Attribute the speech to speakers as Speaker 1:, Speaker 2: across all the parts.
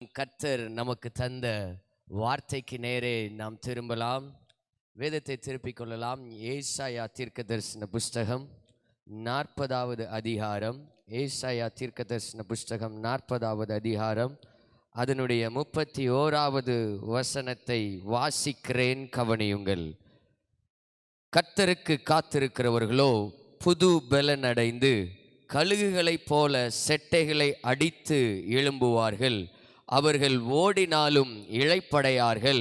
Speaker 1: கர்த்தர் நமக்கு தந்த வார்த்தைக்கு நேரே நாம் திரும்பலாம். வேதத்தை திருப்பிக் கொள்ளலாம். ஏசாயா தீர்க்கதரிசன புஸ்தகம் 40வது அதிகாரம். ஏசாயா தீர்க்கதரிசன புஸ்தகம் 40வது அதிகாரம் அதனுடைய 31வது வசனத்தை வாசிக்கிறேன், கவனியுங்கள். கர்த்தருக்கு காத்திருக்கிறவர்களோ புது பலன் அடைந்து கழுகுகளைப் போல செட்டைகளை அடித்து எழும்புவார்கள். அவர்கள் ஓடினாலும் இளைப்படையார்கள்,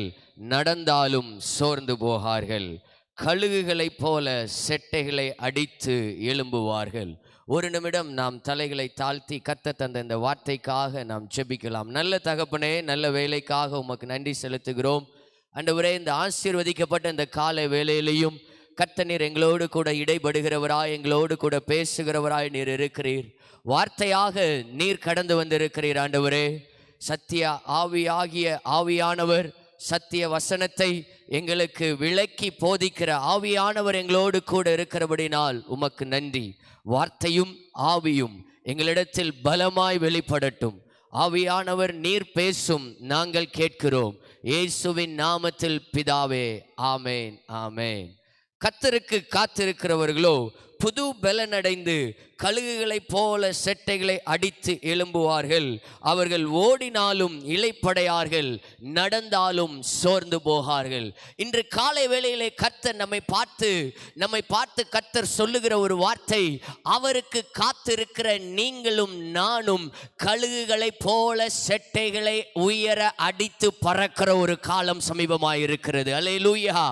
Speaker 1: நடந்தாலும் சோர்ந்து போகார்கள். கழுகுகளைப் போல செட்டைகளை அடித்து எழும்புவார்கள். ஒரு நிமிடம் நாம் தலைகளை தாழ்த்தி கர்த்தர் தந்த இந்த வார்த்தைக்காக நாம் ஜெபிக்கலாம். நல்ல தகப்பனே, நல்ல வேலைக்காக உமக்கு நன்றி செலுத்துகிறோம். ஆண்டவரே, இந்த ஆசீர்வதிக்கப்பட்ட இந்த காலை வேளையிலையும் கர்த்தர் நீர் எங்களோடு கூட இடைபடுகிறவராய், எங்களோடு கூட பேசுகிறவராய் நீர் இருக்கிறீர். வார்த்தையாக நீர் கடந்து வந்திருக்கிறீர். ஆண்டவரே, சத்திய ஆவியாகிய ஆவியானவர் சத்திய வசனத்தை எங்களுக்கு விளக்கி போதிக்கிற ஆவியானவர் எங்களோடு கூட இருக்கிறபடினால் உமக்கு நன்றி. வார்த்தையும் ஆவியும் எங்களிடத்தில் பலமாய் வெளிப்படட்டும். ஆவியானவர் நீர் பேசும், நாங்கள் கேட்கிறோம். இயேசுவின் நாமத்தில் பிதாவே, ஆமேன், ஆமேன். கர்த்தருக்கு காத்திருக்கிறவர்களோ புது பலன் அடைந்து கழுகுகளைப் போல செட்டைகளை அடித்து எழும்புவார்கள். அவர்கள் ஓடினாலும் இளைப்படையார்கள், நடந்தாலும் சோர்ந்து போகார்கள். இன்று காலை வேளையிலே கர்த்தர் நம்மை பார்த்து கர்த்தர் சொல்லுகிற ஒரு வார்த்தை, அவருக்கு காத்திருக்கிற நீங்களும் நானும் கழுகுகளைப் போல செட்டைகளை உயர அடித்து பறக்கிற ஒரு காலம் சமீபமாயிருக்கிறது. அல்லேலூயா.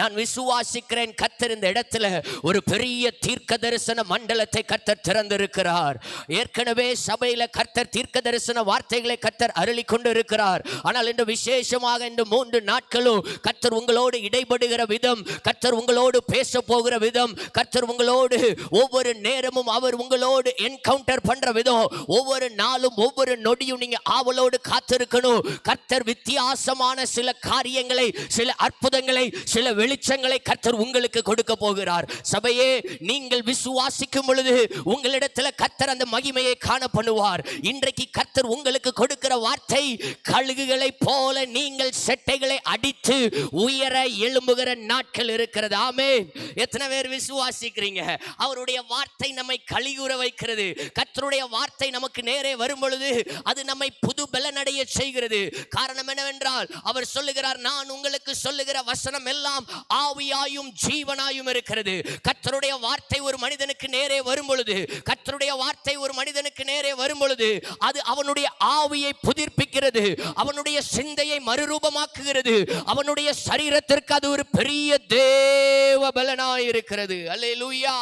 Speaker 1: நான் விசுவாசிக்கிறேன், கர்த்தர் இந்த இடத்துல ஒரு பெரிய தீர்க்க தரிசன மண்டலத்தை கர்த்தர் திறந்திருக்கிறார். ஏற்கனவே சபையில கர்த்தர் தீர்க்க தரிசன வார்த்தைகளை கர்த்தர் அருளி கொண்டு இருக்கிறார். ஆனால் இன்று விசேஷமாக இந்த 3 நாட்களும் கர்த்தர் உங்களோடு இடைபடுகிற விதம், கர்த்தர் உங்களோடு பேச போகிற விதம், கர்த்தர் உங்களோடு ஒவ்வொரு நேரமும் அவர் உங்களோடு என்கவுண்டர் பண்ற விதம், ஒவ்வொரு நாளும் ஒவ்வொரு நொடியும் நீங்க ஆவலோடு காத்திருக்கணும். கர்த்தர் வித்தியாசமான சில காரியங்களை, சில அற்புதங்களை, சில வெளிச்சங்களை கர்த்தர் உங்களுக்கு கொடுக்க போகிறார். சபையே, நீங்கள் விசுவாசிக்கும் பொழுது உங்களிடத்துல கர்த்தர் அந்த மகிமையை காண பண்ணுவார். இன்றைக்கு கர்த்தர் உங்களுக்கு கொடுக்கிற வார்த்தை, கழுகுகளை போல நீங்கள் செட்டைகளை அடித்து உயர எழும்புகிற நாட்கள் இருக்கிறது. ஆமென். எத்தனை பேர் விசுவாசிக்கிறீங்க? அவருடைய வார்த்தை நம்மை கலியுற வைக்கிறது. கர்த்தருடைய வார்த்தை நமக்கு நேரே வரும் பொழுது அது நம்மை புது பலனடைய செய்கிறது. காரணம் என்னவென்றால், அவர் சொல்லுகிறார், நான் உங்களுக்கு சொல்லுகிற வசனம் எல்லாம் ஆவியாயும் ஜீவனாயும் இருக்கிறது. கர்த்தருடைய வார்த்தை ஒரு மனிதனுக்கு நேரே வரும் பொழுது, கர்த்தருடைய வார்த்தை ஒரு மனிதனுக்கு நேரே வரும் பொழுது அது அவனுடைய ஆவியை புதுப்பிக்கிறது, அவனுடைய சிந்தையை மறுரூபமாக்குகிறது, அவனுடைய சரீரத்திற்கு அது ஒரு பெரிய தேவ பலனாய் இருக்கிறது. அல்லேலூயா,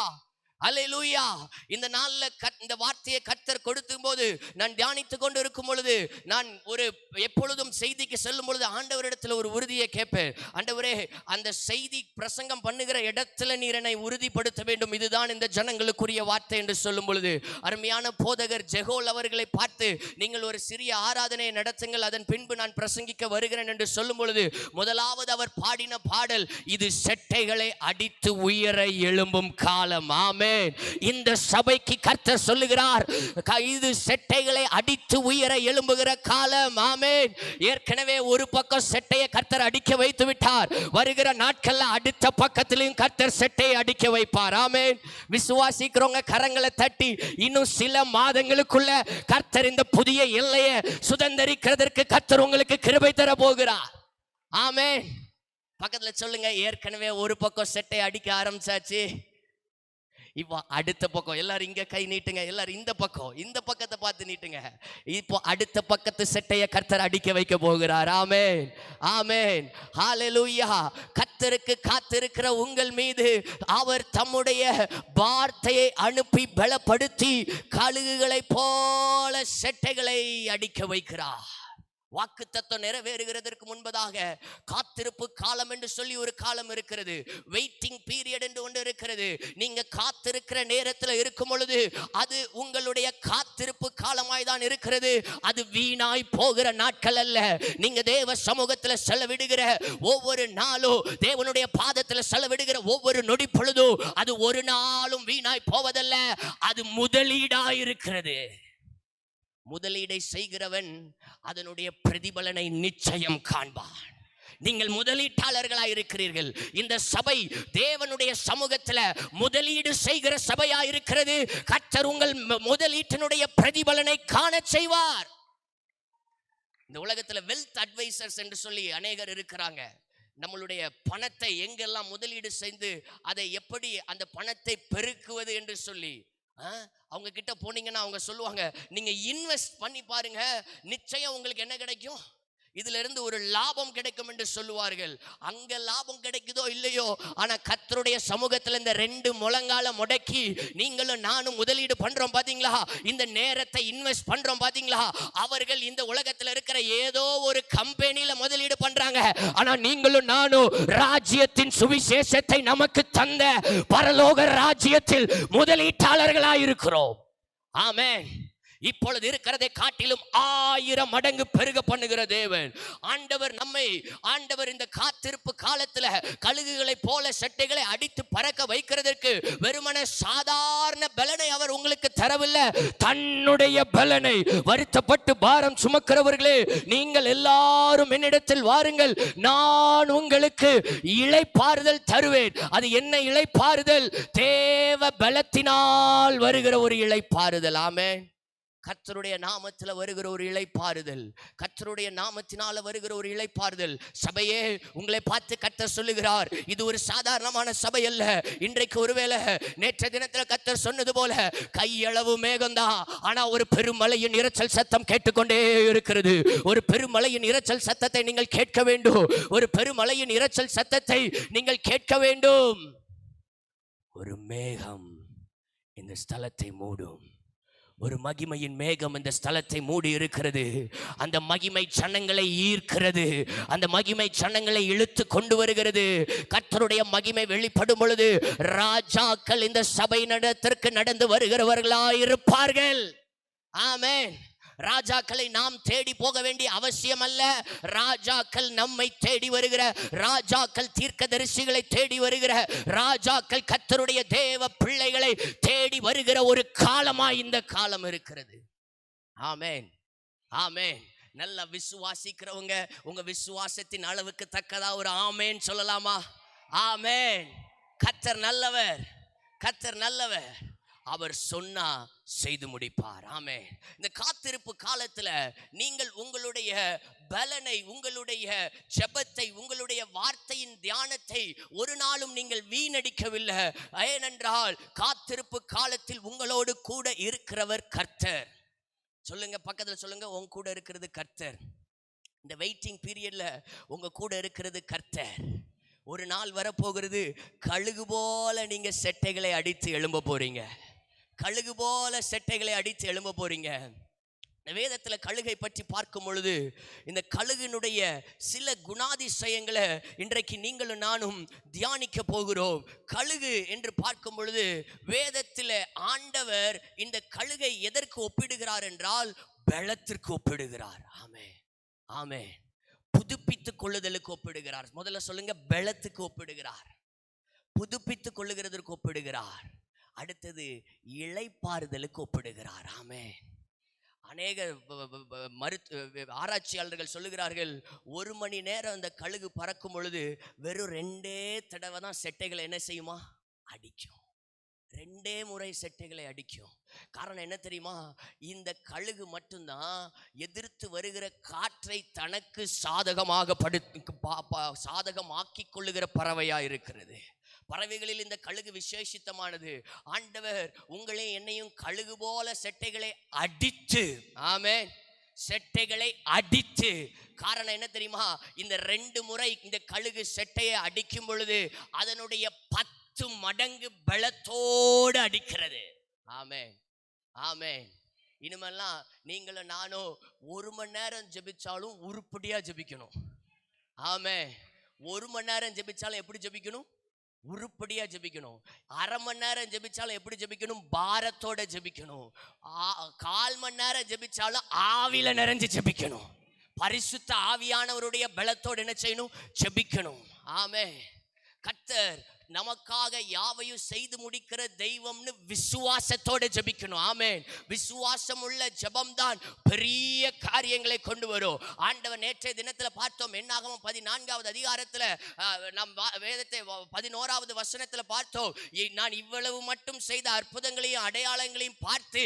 Speaker 1: அல்லேலூயா. இந்த நாள்ல இந்த வார்த்தையை கர்த்தர் கொடுக்கும் போது, நான் தியானித்துக் கொண்டு இருக்கும் பொழுது, நான் ஒரு எப்பொழுதும் செய்திக்கு செல்லும் பொழுது ஆண்டவரிடத்துல ஒரு உறுதியை கேட்பேன். ஆண்டவரே, அந்த செய்தி பிரசங்கம் பண்ணுகிற இடத்துல நீர் என்னை உறுதிப்படுத்த வேண்டும், இதுதான் இந்த ஜனங்களுக்குரிய வார்த்தை என்று சொல்லும் பொழுது, அருமையான போதகர் ஜெகோல் அவர்களை பார்த்து, நீங்கள் ஒரு சிறிய ஆராதனையை நடத்துங்கள், அதன் பின்பு நான் பிரசங்கிக்க வருகிறேன் என்று சொல்லும் பொழுது, முதலாவது அவர் பாடின பாடல், இது செட்டைகளை அடித்து உயர எழும்பும் காலம். ஆமென். இந்த சபைக்கு கர்த்தர் சொல்லுகிறார், இது செட்டைகளை அடித்து உயர எழும்புகிற காலம். ஆமென். ஏற்கனவே ஒரு பக்கம் செட்டையை கர்த்தர் அடிக்க வைத்து விட்டார். வருகிற நாட்கள்ல அடுத்த பக்கத்திலும் கர்த்தர் செட்டையை அடிக்க வைப்பார். ஆமென். விசுவாசிக்கிறவங்க கரங்களை தட்டி, இன்னும் சில மாதங்களுக்குள்ள கர்த்தர் இந்த புதிய எல்லையை சுதந்திரிக்கிறதற்கு கர்த்தர் உங்களுக்கு கிருபை தர போகிறார். ஆமென். பக்கத்துல சொல்லுங்க, ஏற்கனவே ஒரு பக்கம் செட்டையை அடிக்க ஆரம்பிச்சாச்சு, இப்போ அடுத்த பக்கம். எல்லாரும் இங்க கை நீட்டுங்க, எல்லாரும் இந்த பக்கத்தை பார்த்து நீட்டுங்க. இப்போ அடுத்த பக்கத்து செட்டையை கர்த்தர் அடிக்க வைக்க போகிறார். ஆமென், ஆமென், ஹல்லேலூயா. கர்த்தருக்கு காத்திருக்கிற உங்கள் மீது அவர் தம்முடைய வார்த்தையை அனுப்பி பலப்படுத்தி கழுகுகளை போல செட்டைகளை அடிக்க வைக்கிறார். வாக்குத்தத்தம் நிறைவேறுகிறதற்கு முன்பதாக காத்திருப்பு காலம் என்று சொல்லி ஒரு காலம் இருக்கிறது. வெயிட்டிங் பீரியட் என்று ஒன்று இருக்கிறது. நீங்க காத்திருக்கிற நேரத்தில் இருக்கும் பொழுது அது உங்களுடைய காத்திருப்பு காலமாய் தான் இருக்கிறது. அது வீணாய் போகிற நாட்கள் அல்ல. நீங்க தேவ சமூகத்தில் செலவிடுகிற ஒவ்வொரு நாளும், தேவனுடைய பாதத்தில் செலவிடுகிற ஒவ்வொரு நொடி பொழுதும் அது ஒரு நாளும் வீணாய் போவதல்ல, அது முதலீடாய் இருக்கிறது.
Speaker 2: முதலீடை செய்கிறவன் அதனுடைய பிரதிபலனை நிச்சயம் காண்பான். நீங்கள் முதலீட்டாளர்களாய் இருக்கிறீர்கள். இந்த சபை தேவனுடைய சமூகத்துல முதலீடு செய்கிற சபையா இருக்கிறது. கர்த்தர் உங்கள் முதலீட்டினுடைய பிரதிபலனை காண செய்வார். இந்த உலகத்துல வெல்த் அட்வைசர்ஸ் என்று சொல்லி அநேகர் இருக்கிறாங்க. நம்மளுடைய பணத்தை எங்கெல்லாம் முதலீடு செய்து அதை எப்படி அந்த பணத்தை பெருக்குவது என்று சொல்லி அவங்க கிட்ட போனீங்கன்னா அவங்க சொல்லுவாங்க, நீங்க இன்வெஸ்ட் பண்ணி பாருங்க, நிச்சயம் உங்களுக்கு என்ன கிடைக்கும், இதுல இருந்து ஒரு லாபம் கிடைக்கும் என்று சொல்லுவார்கள். அங்க லாபம் கிடைக்குதோ இல்லையோ, ஆனா கர்த்தருடைய சமூகத்துல இந்த 2 முழங்கால முடக்கி நீங்களும் நானும் முதலீடு பண்றோம் பாத்தீங்களா, இந்த நேரத்தை இன்வெஸ்ட் பண்றோம் பாத்தீங்களா. அவர்கள் இந்த உலகத்துல இருக்கிற ஏதோ ஒரு கம்பெனில முதலீடு பண்றாங்க. ஆனா நீங்களும் நானும் ராஜ்யத்தின் சுவிசேஷத்தை நமக்கு தந்த பரலோக ராஜ்யத்தில் முதலீட்டாளர்களாய் இருக்கிறோம். ஆமென். இப்பொழுது இருக்கிறதை காட்டிலும் 1000 மடங்கு பெருக பண்ணுகிற தேவன் ஆண்டவர் இந்த காத்திருப்பு காலத்துல கழுகுகளை போல செட்டைகளை அடித்து பறக்க வைக்கிறதற்கு வெறுமனே சாதாரண பலனை அவர் உங்களுக்கு தரவில்லை. தன்னுடைய பலனை, வருத்தப்பட்டு பாரம் சுமக்கிறவர்களே நீங்கள் எல்லாரும் என்னிடத்தில் வாருங்கள், நான் உங்களுக்கு இளைப்பாறுதல் தருவேன். அது என்ன இளைப்பாறுதல்? தேவ பலத்தினால் வருகிற ஒரு இளைப்பாறுதல். ஆமென். கர்த்தருடைய நாமத்தில் வருகிற ஒரு இளைப்பாறுதல், கர்த்தருடைய நாமத்தினால வருகிற ஒரு இளைப்பாறுதல். சபையே, உங்களை பார்த்து கர்த்தர் சொல்லுகிறார், இது ஒரு சாதாரணமான சபை அல்ல. இன்றைக்கு ஒருவேளை நேற்று தினத்தில் கர்த்தர் சொன்னது போல கையளவு மேகம்தான், ஆனா ஒரு பெருமழையின் இரைச்சல் சத்தம் கேட்டுக்கொண்டே இருக்கிறது. ஒரு பெருமழையின் இரைச்சல் சத்தத்தை நீங்கள் கேட்க வேண்டும். ஒரு பெருமழையின் இரைச்சல் சத்தத்தை நீங்கள் கேட்க வேண்டும். ஒரு மேகம் இந்த ஸ்தலத்தை மூடும். ஒரு மகிமையின் மேகம் இந்த ஸ்தலத்தை மூடி இருக்கிறது. அந்த மகிமை சன்னங்களை ஈர்க்கிறது. அந்த மகிமை சன்னங்களை இழுத்து கொண்டு வருகிறது. கர்த்தருடைய மகிமை வெளிப்படும் பொழுது ராஜாக்கள் இந்த சபை நடத்திற்கு நடந்து வருகிறவர்களாய் இருப்பார்கள். ஆமென். ராஜாக்களை நாம் தேடி போக வேண்டிய அவசியம் அல்ல. ராஜாக்கள் நம்மை தேடி வருகிற, ராஜாக்கள் தீர்க்கதரிசிகளை தேடி வருகிற, ராஜாக்கள் கர்த்தருடைய தேவ பிள்ளைகளை தேடி வருகிற ஒரு காலமாய் இந்த காலம் இருக்கிறது. ஆமென், ஆமென். நல்லா விசுவாசிக்கிறவங்க உங்க விசுவாசத்தின் அளவுக்கு தக்கதா ஒரு ஆமென் சொல்லலாமா? ஆமென். கர்த்தர் நல்லவர், கர்த்தர் நல்லவர். அவர் சொன்னா செய்து முடிப்பார். ஆமென். இந்த காத்திருப்பு காலத்துல நீங்கள் உங்களுடைய பலனை, உங்களுடைய ஜெபத்தை, உங்களுடைய வார்த்தையின் தியானத்தை ஒரு நாளும் நீங்கள் வீணடிக்கவில்லை. ஏனென்றால் காத்திருப்பு காலத்தில் உங்களோடு கூட இருக்கிறவர் கர்த்தர். சொல்லுங்க, பக்கத்துல சொல்லுங்க, உங்க கூட இருக்கிறது கர்த்தர். இந்த வெயிட்டிங் பீரியட்ல உங்க கூட இருக்கிறது கர்த்தர். ஒரு நாள் வரப்போகிறது, கழுகு போல நீங்க செட்டைகளை அடித்து எழும்ப போறீங்க. கழுகு போல செட்டைகளை அடித்து எழும்ப போறீங்க. இந்த வேதத்துல கழுகை பற்றி பார்க்கும் பொழுது இந்த கழுகினுடைய சில குணாதிசயங்களை இன்றைக்கு நீங்களும் நானும் தியானிக்க போகிறோம். கழுகு என்று பார்க்கும் பொழுது வேதத்தில் ஆண்டவர் இந்த கழுகை எதற்கு ஒப்பிடுகிறார் என்றால் பலத்திற்கு ஒப்பிடுகிறார். ஆமே, ஆமே. புதுப்பித்துக் கொள்ளுதலுக்கு ஒப்பிடுகிறார். முதல்ல சொல்லுங்க, பலத்துக்கு ஒப்பிடுகிறார், புதுப்பித்துக் கொள்ளுகிறதற்கு ஒப்பிடுகிறார். அடுத்தது இளைப்பாறுதலுக்கு ஒப்பிடுகிறார். ஆமே. அநேக ஆராய்ச்சியாளர்கள் சொல்லுகிறார்கள், 1 மணி நேரம் அந்த கழுகு பறக்கும் பொழுது வெறும் 2 தடவை தான் செட்டைகளை என்ன செய்யுமா? அடிக்கும். 2 முறை செட்டைகளை அடிக்கும். காரணம் என்ன தெரியுமா? இந்த கழுகு மட்டும்தான் எதிர்த்து வருகிற காற்றை தனக்கு சாதகமாக சாதகமாக்கி கொள்ளுகிற பறவையா இருக்கிறது. பறவைகளில் இந்த கழுகு விசேஷித்தமானது. ஆண்டவர் உங்களை என்னையும் கழுகு போல செட்டைகளை அடித்து, ஆமென், செட்டைகளை அடித்து. காரணம் என்ன தெரியுமா? இந்த 2 முறை இந்த கழுகு செட்டையை அடிக்கும் பொழுது அதனுடைய 10 மடங்கு பலத்தோடு அடிக்கிறது. ஆமென், ஆமென். இனிமெல்லாம் நீங்களும் நானும் 1 மணி நேரம் ஜெபிச்சாலும் உருப்படியா ஜெபிக்கணும். ஆமென். 1 மணி நேரம் ஜெபிச்சாலும் எப்படி ஜெபிக்கணும்? உருப்படியா ஜெபிக்கணும். 1/2 மணி நேரம் ஜெபிச்சாலும் எப்படி ஜெபிக்கணும்? பாரத்தோட ஜெபிக்கணும். 1/4 மணி நேரம் ஜெபிச்சாலும் ஆவில நிறைஞ்சு ஜெபிக்கணும். பரிசுத்த ஆவியானவருடைய பலத்தோடு என்ன செய்யணும்? ஜெபிக்கணும். ஆமென். கர்த்தர் நமக்காக யாவையும் செய்து முடிக்கிற தெய்வம்னு விசுவாசத்தோட ஜெபிக்கணும். ஆமென். விசுவாசம் உள்ள ஜெபம்தான் பெரிய காரியங்களை கொண்டு வரும். ஆண்டவர் நேற்றைய தினத்துல பார்த்தோம், என்னாகமம் 14வது அதிகாரத்துல நம் வேதத்தை 11வது வசனத்துல பார்த்தோம், நான் இவ்வளவு மட்டும் செய்த அற்புதங்களையும் அடையாளங்களையும் பார்த்து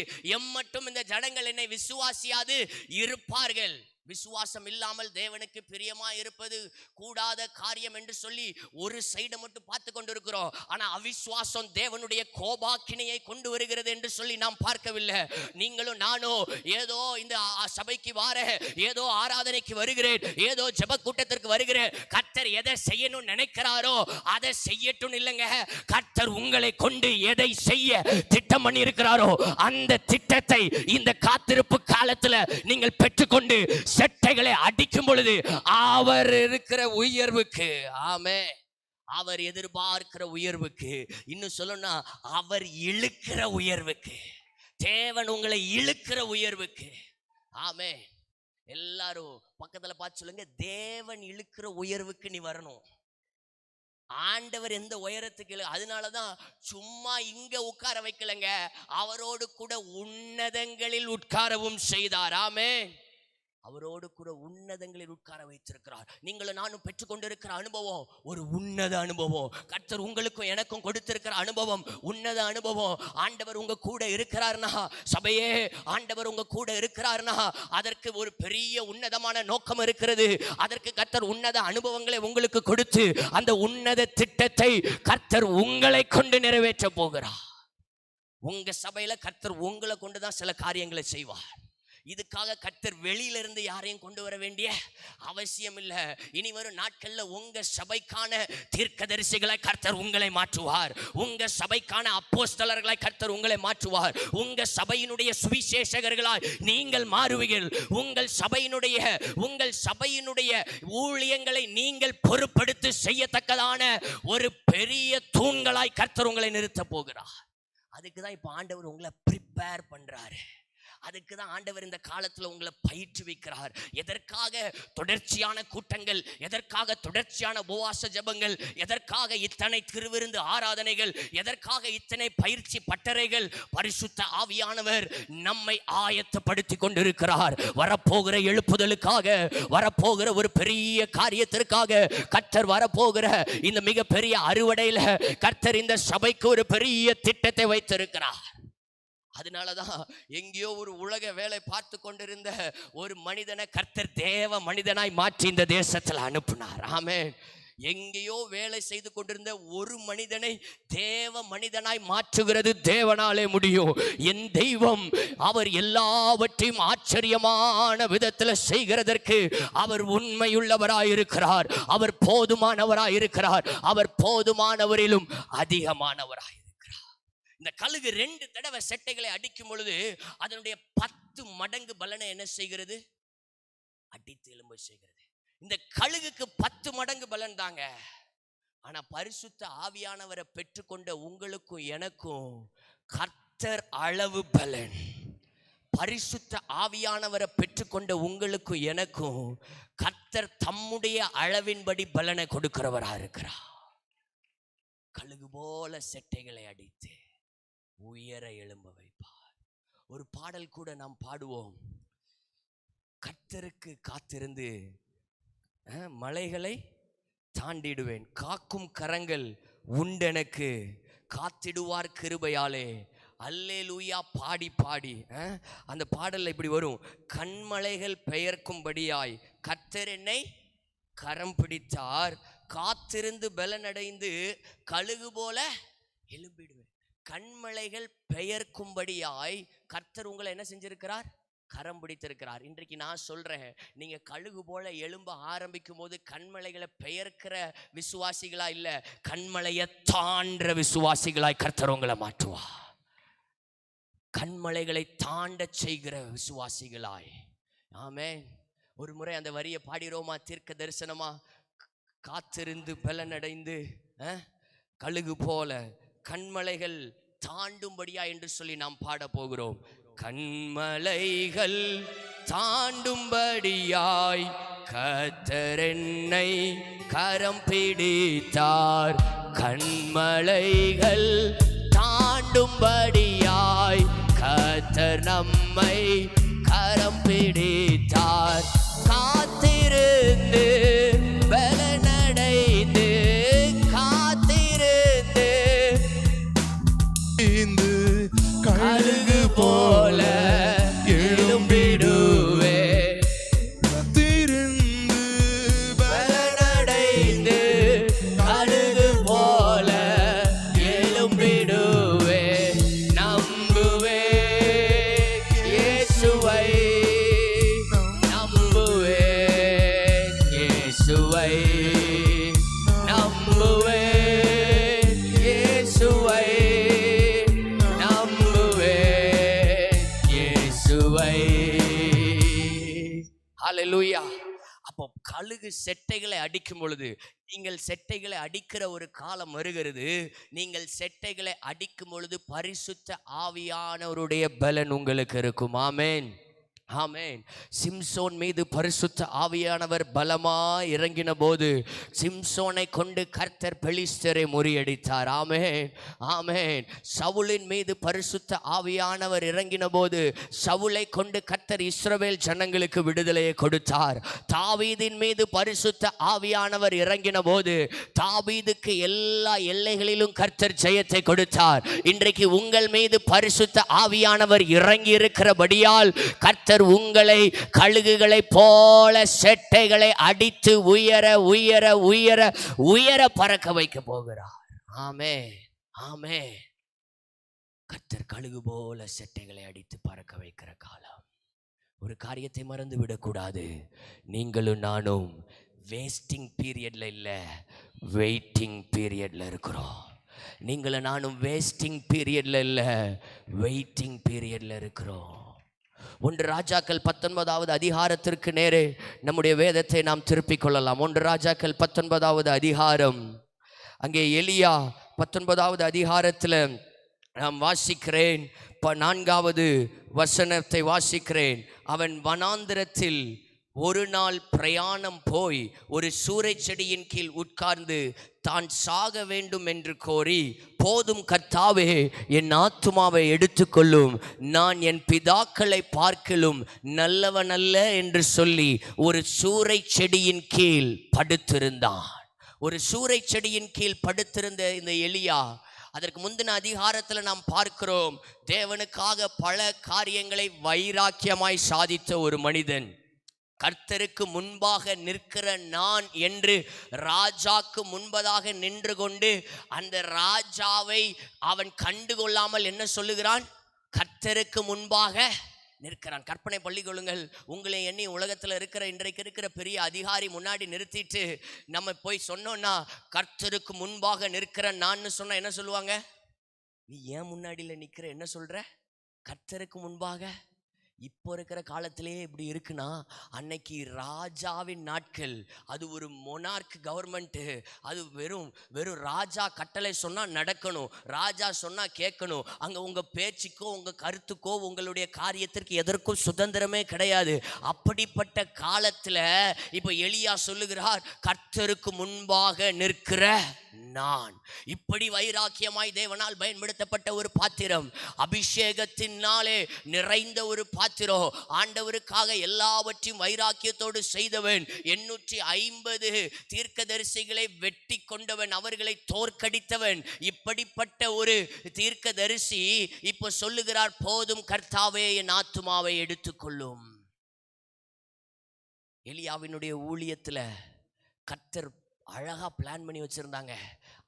Speaker 2: மட்டும் இந்த ஜனங்கள் என்னை விசுவாசியாது இருப்பார்கள். விசுவாசம் இல்லாமல் தேவனுக்கு பிரியமா இருப்பது கூடாத காரியம் என்று சொல்லி ஒரு சைடை மட்டும் பார்த்து கொண்டிருக்கிறோம். ஆனா அவிசுவாசம் தேவனுடைய கோபாக்கினையை கொண்டு வருகிறது என்று சொல்லி நாம் பார்க்கவில்லை. நீங்களும் நானும் ஏதோ இந்த சபைக்கு வார, ஏதோ ஆராதனைக்கு வருகிறேன், ஏதோ ஜெப கூட்டத்திற்கு வருகிறேன், கர்த்தர் எதை செய்யணும்னு நினைக்கிறாரோ அதை செய்யட்டும் இல்லைங்க. கர்த்தர் உங்களை கொண்டு எதை செய்ய திட்டம் பண்ணி இருக்கிறாரோ அந்த திட்டத்தை இந்த காத்திருப்பு காலத்துல நீங்கள் பெற்றுக்கொண்டு செட்டைகளை அடிக்கும் பொழுது அவர் இருக்கிற உயர்வுக்கு, ஆமென், அவர் எதிர்பார்க்கிற உயர்வுக்கு, இன்னும் சொல்லணும்னா அவர் இழுக்கிற உயர்வுக்கு, தேவன் உங்களை இழுக்கிற உயர்வுக்கு, ஆமென். எல்லாரும் பக்கத்துல பார்த்து சொல்லுங்க, தேவன் இழுக்கிற உயர்வுக்கு நீ வரணும். ஆண்டவர் எந்த உயரத்துக்கு, அதனாலதான் சும்மா இங்க உட்கார வைக்கலங்க, அவரோடு கூட உன்னதங்களில் உட்காரவும் செய்தார். ஆமென். அவரோடு கூட உன்னதங்களில் உட்கார வைத்திருக்கிறார். நீங்களும் நானும் பெற்றுக்கொண்டிருக்கிற அனுபவம் ஒரு உன்னத அனுபவம். கர்த்தர் உங்களுக்கும் எனக்கும் கொடுத்திருக்கிற அனுபவம் உன்னத அனுபவம். ஆண்டவர் உங்க கூட இருக்கிறார்னா, சபையே ஆண்டவர் உங்க கூட இருக்கிறார்னா அதற்கு ஒரு பெரிய உன்னதமான நோக்கம் இருக்கிறது. அதற்கு கர்த்தர் உன்னத அனுபவங்களை உங்களுக்கு கொடுத்து அந்த உன்னத திட்டத்தை கர்த்தர் உங்களை கொண்டு நிறைவேற்ற போகிறார். உங்க சபையில கர்த்தர் உங்களை கொண்டுதான் சில காரியங்களை செய்வார். இதுக்காக கர்த்தர் வெளியிலிருந்து யாரையும் கொண்டு வர வேண்டிய அவசியம் இல்லை. இனி வரும் நாட்கள்ல உங்க சபைக்கான தீர்க்கதரிசிகளை கர்த்தர் உங்களை மாற்றுவார். உங்க சபைக்கான அப்போஸ்தலர்களை கர்த்தர் உங்களை மாற்றுவார். உங்க சபையினுடைய சுவிசேஷகர்களாய் நீங்கள் மாறுவீர்கள். உங்கள் சபையினுடைய ஊழியங்களை நீங்கள் பொறுப்படுத்தி செய்யத்தக்கதான ஒரு பெரிய தூண்களாய் கர்த்தர் உங்களை நிறுத்த போகிறார். அதுக்குதான் இப்ப ஆண்டவர் உங்களை ப்ரிப்பேர் பண்றாரு. அதுக்கு தான் ஆண்டவர் இந்த காலத்துல உங்களை பயிற்றுவிக்கிறார். எதற்காக தொடர்ச்சியான கூட்டங்கள், எதற்காக தொடர்ச்சியான உபவாச ஜெபங்கள், எதற்காக இத்தனை திருவிருந்து ஆராதனைகள், எதற்காக இத்தனை பயிற்சி பட்டறைகள்? பரிசுத்த ஆவியானவர் நம்மை ஆயத்தப்படுத்தி கொண்டிருக்கிறார். வரப்போகிற எழுப்புதலுக்காக, வரப்போகிற ஒரு பெரிய காரியத்திற்காக, கர்த்தர் வரப்போகிற இந்த மிகப்பெரிய அறுவடையில கர்த்தர் இந்த சபைக்கு ஒரு பெரிய திட்டத்தை வைத்திருக்கிறார். அதனாலதான் எங்கேயோ ஒரு உலக வேலை பார்த்து கொண்டிருந்த ஒரு மனிதனை கர்த்தர் தேவ மனிதனாய் மாற்றி இந்த தேசத்துல அனுப்பினார். ஆமென். எங்கேயோ வேலை செய்து கொண்டிருந்த ஒரு மனிதனை தேவ மனிதனாய் மாற்றுகிறது தேவனாலே முடியும். என் தெய்வம் அவர் எல்லாவற்றையும் ஆச்சரியமான விதத்துல செய்கிறதற்கு அவர் உண்மையுள்ளவராயிருக்கிறார். அவர் போதுமானவராயிருக்கிறார். அவர் போதுமானவரிலும் அதிகமானவராய். இந்த கழுகு 2 தடவை செட்டைகளை அடிக்கும் பொழுது அதனுடைய 10 மடங்கு பலனை என்ன செய்கிறது? அடித்து எழும்ப செய்கிறது. இந்த கழுகுக்கு 10 மடங்கு பலன் தாங்க. ஆனா பரிசுத்த ஆவியானவரை பெற்றுக்கொண்ட உங்களுக்கும் எனக்கும் கர்த்தர் அளவு பலன். பரிசுத்த ஆவியானவரை பெற்றுக்கொண்ட உங்களுக்கும் எனக்கும் கர்த்தர் தம்முடைய அளவின்படி பலனை கொடுக்கிறவரா இருக்கிறார். கழுகு போல செட்டைகளை அடித்து உயர எழும்ப வைப்பார். ஒரு பாடல் கூட நாம் பாடுவோம். கர்த்தருக்கு காத்திருந்து மலைகளை தாண்டிடுவேன், காக்கும் கரங்கள் உண்டெனக்கு, காத்திடுவார் கிருபையாலே. அல்லேலூயா பாடி பாடி அந்த பாடல்ல இப்படி வரும், கண்மலைகள் பெயர்க்கும்படியாய் கர்த்தர் என்னை கரம் பிடித்தார், காத்திருந்து பலனடைந்து கழுகு போல எழும்பிடுவேன். கண்மலைகள் பெயர்க்கும்படியாய் கர்த்தர் உங்களை என்ன செஞ்சிருக்கிறார்? கரம் பிடித்திருக்கிறார். இன்றைக்கு நான் சொல்றேன், நீங்க கழுகு போல எழும்ப ஆரம்பிக்கும் போது கண்மலைகளை பெயர்க்கிற விசுவாசிகளா இல்ல, கண்மலையை தாண்ட விசுவாசிகளாய் கர்த்தர் உங்களை மாற்றுவார். கண்மலைகளை தாண்ட செய்கிற விசுவாசிகளாய். ஆமென். ஒரு முறை அந்த வரியை பாடிரோமா? தீர்க்க தரிசனமா, காத்திருந்து பலனடைந்து கழுகு போல கண்மலைகள் தாண்டும்படியா என்று சொல்லி நாம் பாட போகிறோம். கண்மலைகள் தாண்டும்படியாய் கர்த்தர் என்னை கரம் பிடித்தார். கண்மலைகள் தாண்டும்படியாய் கர்த்தர் நம்மை கரம் பிடித்தார். காத்திருந்து பலனடைந்து காத்திருந்து கழுகு போல எழும்பிடுவே. காத்திருந்து பலனடைந்து கழுகு போல எழும்பிடுவே. நம்புவே இயேசுவை, நம்புவே இயேசுவை, நம்புவே இயேசுவை, நம்புவே இயேசுவை. ஹல்லேலூயா. அப்போ கழுகு செட்டைகளை அடிக்கும் பொழுது, நீங்கள் செட்டைகளை அடிக்கிற ஒரு காலம் வருகிறது. நீங்கள் செட்டைகளை அடிக்கும் பொழுது பரிசுத்த ஆவியானவருடைய பலன் உங்களுக்கு இருக்கும். ஆமென், ஆமென். சிம்சோன் மீது பரிசுத்த ஆவியானவர் பலமாய் இறங்கின போது சிம்சோனை கொண்டு கர்த்தர் பெலிஸ்தரை முறியடித்தார். ஆமென், ஆமென். சவுலின் மீது பரிசுத்த ஆவியானவர் இறங்கின போது சவுலை கொண்டு கர்த்தர் இஸ்ரவேல் ஜனங்களுக்கு விடுதலையை கொடுத்தார். தாவீதின் மீது பரிசுத்த ஆவியானவர் இறங்கின போது தாவீதுக்கு எல்லா எல்லைகளிலும் கர்த்தர் ஜெயத்தை கொடுத்தார். இன்றைக்கு உங்கள் மீது பரிசுத்த ஆவியானவர் இறங்கி இருக்கிறபடியால் கர்த்தர் உங்களை கழுகுகளை போல செட்டைகளை அடித்து உயர உயர உயர உயர பறக்க வைக்க போகிறார். ஆமென், ஆமென். கர்த்தர் கழுகு போல செட்டைகளை அடித்து பறக்க வைக்கிற காலம். ஒரு காரியத்தை மறந்து விடக்கூடாது. நீங்களும் நானும் வேஸ்டிங் பீரியட்ல இல்ல, வெயிட்டிங் பீரியட்ல இருக்கிறோம். நீங்களும் நானும் வேஸ்டிங் பீரியட்ல இல்ல, வெயிட்டிங் பீரியட்ல இருக்கிறோம். 1 ராஜாக்கள் 19வது அதிகாரத்திற்கு நேரே நம்முடைய வேதத்தை நாம் திருப்பிக் கொள்ளலாம். 1 ராஜாக்கள் 19வது அதிகாரம். அங்கே எலியா 19வது அதிகாரத்தில் நாம் வாசிக்கிறேன். 4வது வசனத்தை வாசிக்கிறேன். அவன் வனாந்திரத்தில் ஒரு நாள் பிரயாணம் போய் ஒரு சூரைச் செடியின் கீழ் உட்கார்ந்து தான் சாக வேண்டும் என்று கோரி, போதும் கர்த்தாவே, என் ஆத்துமாவை எடுத்துக்கொள்ளும், நான் என் பிதாக்களை பார்க்கலும் நல்லவனல்ல என்று சொல்லி ஒரு சூரைச் செடியின் கீழ் படுத்திருந்தான். ஒரு சூரைச் செடியின் கீழ் படுத்திருந்த இந்த எலியா, அதற்கு முந்தின அதிகாரத்தில் நாம் பார்க்கிறோம், தேவனுக்காக பல காரியங்களை வைராக்கியமாய் சாதித்த ஒரு மனிதன். கர்த்தருக்கு முன்பாக நிற்கிற நான் என்று ராஜாக்கு முன்பதாக நின்று கொண்டு அந்த ராஜாவை அவன் கண்டுகொள்ளாமல் என்ன சொல்லுகிறான்? கர்த்தருக்கு முன்பாக நிற்கிறான். கற்பனை பண்ணிக்கொள்ளுங்கள். உங்களை எண்ணி உலகத்தில் இருக்கிற இன்றைக்கு இருக்கிற பெரிய அதிகாரி முன்னாடி நிறுத்திட்டு நம்ம போய் சொன்னோன்னா, கர்த்தருக்கு முன்பாக நிற்கிற நான் சொன்னா என்ன சொல்லுவாங்க? நீ ஏன் முன்னாடியில் நிற்கிற, என்ன சொல்ற? கர்த்தருக்கு முன்பாக. இப்போ இருக்கிற காலத்திலேயே இப்படி இருக்குன்னா, அன்னைக்கு ராஜாவின் நாட்கள், அது ஒரு மொனார்க் கவர்மெண்ட்டு. அது வெறும் ராஜா கட்டளை சொன்னால் நடக்கணும், ராஜா சொன்னால் கேட்கணும். அங்கே உங்கள் பேச்சுக்கோ உங்கள் கருத்துக்கோ உங்களுடைய காரியத்திற்கு எதற்கும் சுதந்திரமே கிடையாது. அப்படிப்பட்ட காலத்தில் இப்போ எலியா சொல்லுகிறார், கர்த்தருக்கு முன்பாக நிற்கிற நான். இப்படி வைராக்கியமாய் தேவனால் பயன்படுத்தப்பட்ட ஒரு பாத்திரம், அபிஷேகத்தினாலே நிறைந்த ஒரு பாத்திரம், ஆண்டவருக்காக எல்லாவற்றையும் வைராக்கியத்தோடு செய்தவன், 850 தீர்க்கதரிசிகளை வெட்டி கொண்டவன், அவர்களை தோற்கடித்தவன். இப்படிப்பட்ட ஒரு தீர்க்கதரிசி இப்போ சொல்லுகிறார், போதும் கர்த்தாவே, என் ஆத்துமாவை எடுத்துக்கொள்ளும். எலியாவினுடைய ஊழியத்தில் கர்த்தர் அழகா பிளான் பண்ணி வச்சிருந்தாங்க.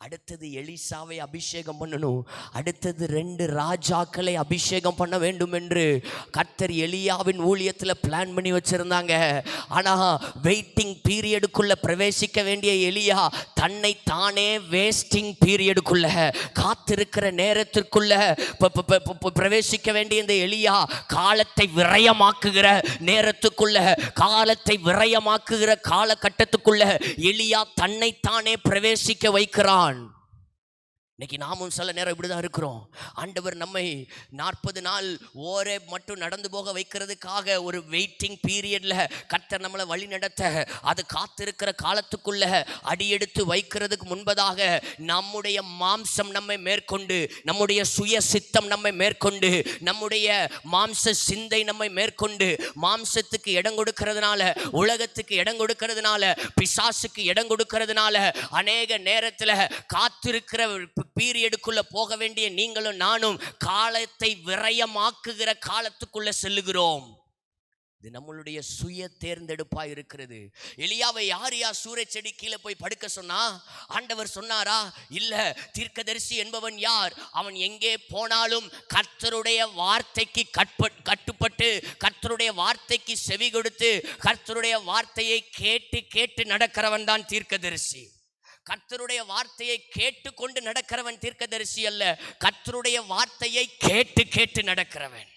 Speaker 2: அடுத்தது எலிசாவை அபிஷேகம் பண்ணணும், அடுத்தது 2 ராஜாக்களை அபிஷேகம் பண்ண வேண்டும் என்று கர்த்தர் எலியாவின் ஊழியத்தில் பிளான் பண்ணி வச்சிருந்தாங்க. ஆனால் வெயிட்டிங் பீரியடுக்குள்ள பிரவேசிக்க வேண்டிய எலியா தன்னை தானே வேஸ்டிங் பீரியடுக்குள்ள, காத்திருக்கிற நேரத்திற்குள்ள பிரவேசிக்க வேண்டிய இந்த எலியா காலத்தை விரயமாக்குகிற நேரத்துக்குள்ள, காலத்தை விரயமாக்குகிற காலகட்டத்துக்குள்ள எலியா தன்னைத்தானே பிரவேசிக்க வைக்கிறான். இன்னைக்கு நாமும் சில நேரம் இப்படிதான் இருக்கிறோம். ஆண்டவர் நம்மை 40 நாள் ஓரே மட்டும் நடந்து போக வைக்கிறதுக்காக ஒரு வெயிட்டிங் பீரியட்ல கர்த்தர் நம்மளை வழி நடத்த, அது காத்திருக்கிற காலத்துக்குள்ள அடியெடுத்து வைக்கிறதுக்கு முன்பதாக நம்முடைய மாம்சம் நம்மை மேற்கொண்டு, நம்முடைய சுய சித்தம் நம்மை மேற்கொண்டு, நம்முடைய மாம்ச சிந்தை நம்மை மேற்கொண்டு, மாம்சத்துக்கு இடம் கொடுக்கிறதுனால, உலகத்துக்கு இடம் கொடுக்கிறதுனால, பிசாசுக்கு இடம் கொடுக்கிறதுனால அநேக நேரத்தில் காத்திருக்கிற பீரியடுக்குள்ள போக வேண்டிய நீங்களும் நானும் காலத்தை விரயமாக்குகிற காலத்துக்குள்ள செல்லுகிறோம். இது நம்மளுடைய சுய தேர்ந்தெடுப்பா இருக்கிறது. எலியாவை யார் சூரச் செடி கீழே போய் படுக்க சொன்னா? ஆண்டவர் சொன்னாரா? இல்ல. தீர்க்கதரிசி என்பவன் யார்? அவன் எங்கே போனாலும் கர்த்தருடைய வார்த்தைக்கு கட்டுப்பட்டு, கர்த்தருடைய வார்த்தைக்கு செவி கொடுத்து, கர்த்தருடைய வார்த்தையை கேட்டு கேட்டு நடக்கிறவன் தான் தீர்க்கதரிசி. கர்த்தருடைய வார்த்தையை கேட்டு கொண்டு நடக்கிறவன் தீர்க்கதரிசி அல்ல, கர்த்தருடைய வார்த்தையை கேட்டு கேட்டு நடக்கிறவன்.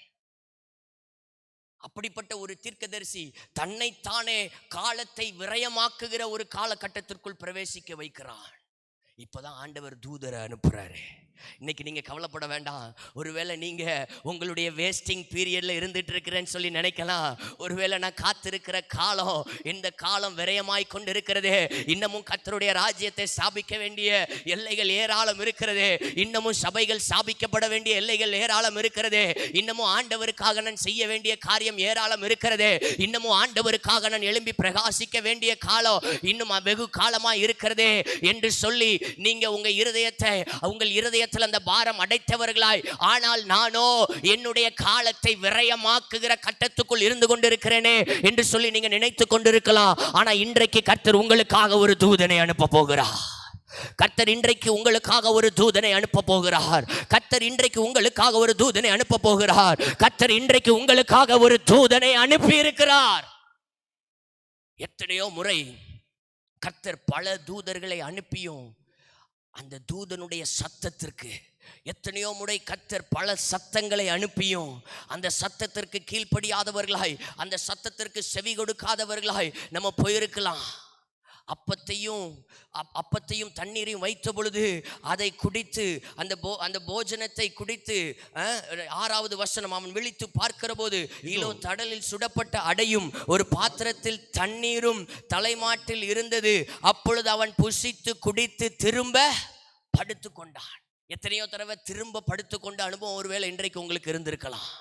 Speaker 2: அப்படிப்பட்ட ஒரு தீர்க்கதரிசி தன்னைத்தானே காலத்தை விரயமாக்குகிற ஒரு காலகட்டத்திற்குள் பிரவேசிக்க வைக்கிறான். இப்பதான் ஆண்டவர் தூதரை அனுப்புறாரு. இன்னைக்கு நீங்க கவலைப்பட வேண்டாம். ஒருவேளை நீங்க உங்களுடைய வேஸ்டிங் பீரியட்ல இருந்துட்டு இருக்கிறேன்னு சொல்லி நினைக்கலாம். ஒருவேளை நான் காத்திருக்கிற காலம், இந்த காலம் விரயமாய் கொண்டு இருக்கிறதே, இன்னமும் கர்த்தருடைய ராஜ்யத்தை ஸ்தாபிக்க வேண்டிய எல்லைகள் ஏராளம் இருக்கிறதே, இன்னமும் சபைகள் ஸ்தாபிக்கப்பட வேண்டிய எல்லைகள் ஏராளம் இருக்கிறதே, இன்னமும் ஆண்டவருக்காக நான் செய்ய வேண்டிய காரியம் ஏராளம் இருக்கிறதே, இன்னமும் ஆண்டவருக்காக நான் எழும்பி பிரகாசிக்க வேண்டிய காலம் இன்னும் வெகு காலமா இருக்கிறதே என்று சொல்லி நீங்க உங்கள் இருதயத்தில் அந்த பாரம் அடைத்தவர்களாய், ஆனால் நானோ என்னுடைய காலத்தை விரயமாக்குகிற கட்டத்துக்குள் இருந்து கொண்டிருக்கிறேனே என்று சொல்லி நீங்க நினைத்து கொண்டிருக்கலாம். ஆனா இன்றைக்கு கர்த்தர் உங்களுக்காக ஒரு தூதனை அனுப்ப போகிறார். கர்த்தர் இன்றைக்கு உங்களுக்காக ஒரு தூதனை அனுப்ப போகிறார். கர்த்தர் இன்றைக்கு உங்களுக்காக ஒரு தூதனை அனுப்ப போகிறார். கர்த்தர் இன்றைக்கு உங்களுக்காக ஒரு தூதனை அனுப்பி இருக்கிறார். எத்தனையோ முறை கர்த்தர் பல தூதர்களை அனுப்பியும் அந்த தூதனுடைய சத்தத்திற்கு, எத்தனையோ முறை கர்த்தர் பல சத்தங்களை அனுப்பியும் அந்த சத்தத்திற்கு கீழ்ப்படியாதவர்களாய், அந்த சத்தத்திற்கு செவி கொடுக்காதவர்களாய் நம்ம போயிருக்கலாம். அப்பத்தையும் தண்ணீரையும் வைத்த பொழுது அதை குடித்து, அந்த போஜனத்தை குடித்து, 6வது வசனம், அவன் விழித்து பார்க்கிற போது ஈலோ தடலில் சுடப்பட்ட அடையும் ஒரு பாத்திரத்தில் தண்ணீரும் தலைமாட்டில் இருந்தது. அப்பொழுது அவன் புசித்து குடித்து திரும்ப படுத்து கொண்டான். எத்தனையோ தடவை திரும்ப படுத்து கொண்ட அனுபவம் ஒருவேளை இன்றைக்கு உங்களுக்கு இருந்திருக்கலாம்,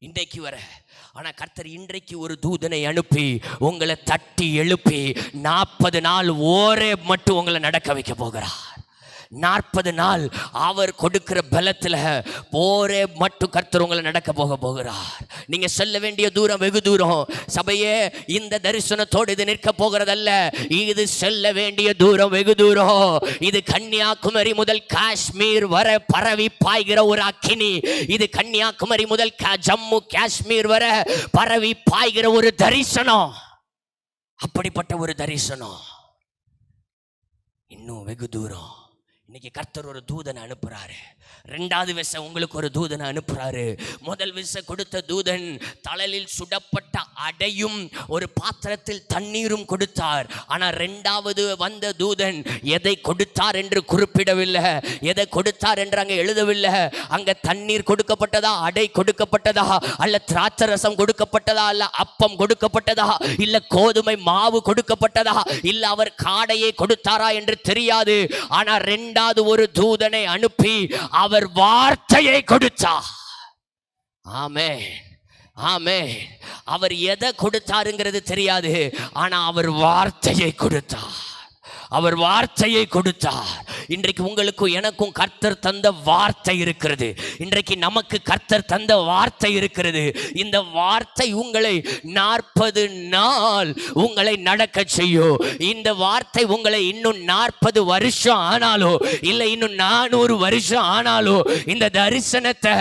Speaker 2: இன்றைக்கு வர. ஆனா கர்த்தர் இன்றைக்கு ஒரு தூதனை அனுப்பி உங்களை தட்டி எழுப்பி 40 நாள் ஓரே மட்டும் உங்களை நடக்க வைக்க போகிறார். 40 நாள் அவர் கொடுக்கிற பலத்தில் போரே மட்டும் கர்த்தர் உங்களை நடக்க போகிறார். நீங்க செல்ல வேண்டிய தூரம் வெகு தூரம். சபையே, இந்த தரிசனத்தோடு இது நிற்க போகிறதல்ல, இது செல்ல வேண்டிய தூரம் வெகு தூரம். இது கன்னியாகுமரி முதல் காஷ்மீர் வரை பரவி பாய்கிற ஒரு அக்கினி. இது கன்னியாகுமரி முதல் ஜம்மு காஷ்மீர் வரை பரவி பாய்கிற ஒரு தரிசனம். அப்படிப்பட்ட ஒரு தரிசனம் இன்னும் வெகு தூரம். இன்னைக்கு கர்த்தர் ஒரு தூதனை அனுப்புறாரு. 2வது விசை உங்களுக்கு ஒரு தூதனை அனுப்புறாரு. முதல் விசை கொடுத்த தூதன் தழலில் சுடப்பட்ட அடையும் ஒரு பாத்திரத்தில் தண்ணீரும் கொடுத்தார். ஆனா 2வது வந்த தூதன் எதை கொடுத்தார் என்று குறிப்பிடவில்லை, எதை கொடுத்தார் என்று அங்க எழுதவில்லை. அங்க தண்ணீர் கொடுக்கப்பட்டதா, அடை கொடுக்கப்பட்டதா, அல்ல திராட்சரசம் கொடுக்கப்பட்டதா, அல்ல அப்பம் கொடுக்கப்பட்டதா, இல்ல கோதுமை மாவு கொடுக்கப்பட்டதா, இல்ல அவர் காடையை கொடுத்தாரா என்று தெரியாது. ஆனா 2வது ஒரு தூதனை அனுப்பி அவர் வார்த்தையை கொடுத்தார். ஆமென், ஆமென். அவர் எதை கொடுத்தாருங்கிறது தெரியாது, ஆனா அவர் வார்த்தையை கொடுத்தார். அவர் வார்த்தையை கொடுத்தார். இன்றைக்கு உங்களுக்கும் எனக்கும் கர்த்தர் தந்த வார்த்தை இருக்கிறது. இன்றைக்கு நமக்கு கர்த்தர் தந்த வார்த்தை இருக்கிறது. இந்த வார்த்தை உங்களை 40 நாள் உங்களை நடக்க செய்யும். இந்த வார்த்தை உங்களை இன்னும் 40 வருஷம் ஆனாலோ, இல்லை இன்னும் 400 வருஷம் ஆனாலோ, இந்த தரிசனத்தை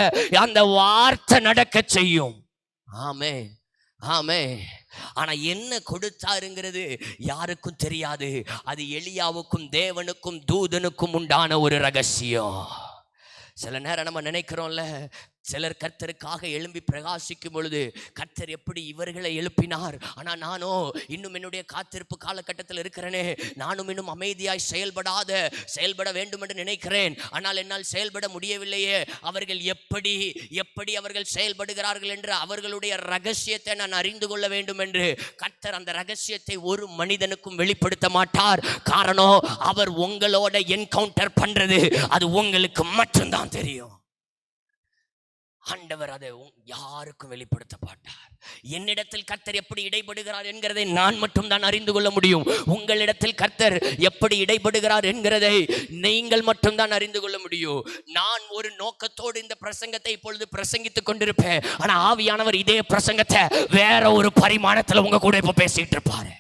Speaker 2: அந்த வார்த்தை நடக்க செய்யும். ஆமென், ஆமென். ஆனா என்ன கொடுத்தாருங்கிறது யாருக்கும் தெரியாது. அது எலியாவுக்கும் தேவனுக்கும் தூதனுக்கும் உண்டான ஒரு ரகசியம். சில நேரம் நம்ம நினைக்கிறோம்ல, சிலர் கர்த்தருக்காக எழும்பி பிரகாசிக்கும் பொழுது கர்த்தர் எப்படி இவர்களை எழுப்பினார். ஆனால் நானோ இன்னும் என்னுடைய காத்திருப்பு காலகட்டத்தில் இருக்கிறேனே, நானும் இன்னும் அமைதியாய் செயல்பட வேண்டும் என்று நினைக்கிறேன். ஆனால் என்னால் செயல்பட முடியவில்லையே. அவர்கள் எப்படி அவர்கள் செயல்படுகிறார்கள் என்று அவர்களுடைய ரகசியத்தை நான் அறிந்து கொள்ள வேண்டும் என்று கர்த்தர் அந்த ரகசியத்தை ஒரு மனிதனுக்கும் வெளிப்படுத்த மாட்டார். காரணம், அவர் உங்களோட என்கவுண்டர் பண்றது அது உங்களுக்கு மட்டும்தான் தெரியும். ஆண்டவர் அதை யாருக்கும் வெளிப்படுத்த மாட்டார். என்னிடத்தில் கர்த்தர் எப்படி இடைபடுகிறார் என்கிறதை நான் மட்டும் தான் அறிந்து கொள்ள முடியும். உங்களிடத்தில் கர்த்தர் எப்படி இடைபடுகிறார் என்கிறதை நீங்கள் மட்டும் தான் அறிந்து கொள்ள முடியும். நான் ஒரு நோக்கத்தோடு இந்த பிரசங்கத்தை இப்பொழுது பிரசங்கித்துக் கொண்டிருப்பேன். ஆனா ஆவியானவர் இதே பிரசங்கத்தை வேற ஒரு பரிமாணத்துல உங்க கூட இப்ப பேசிட்டு இருப்பாரு.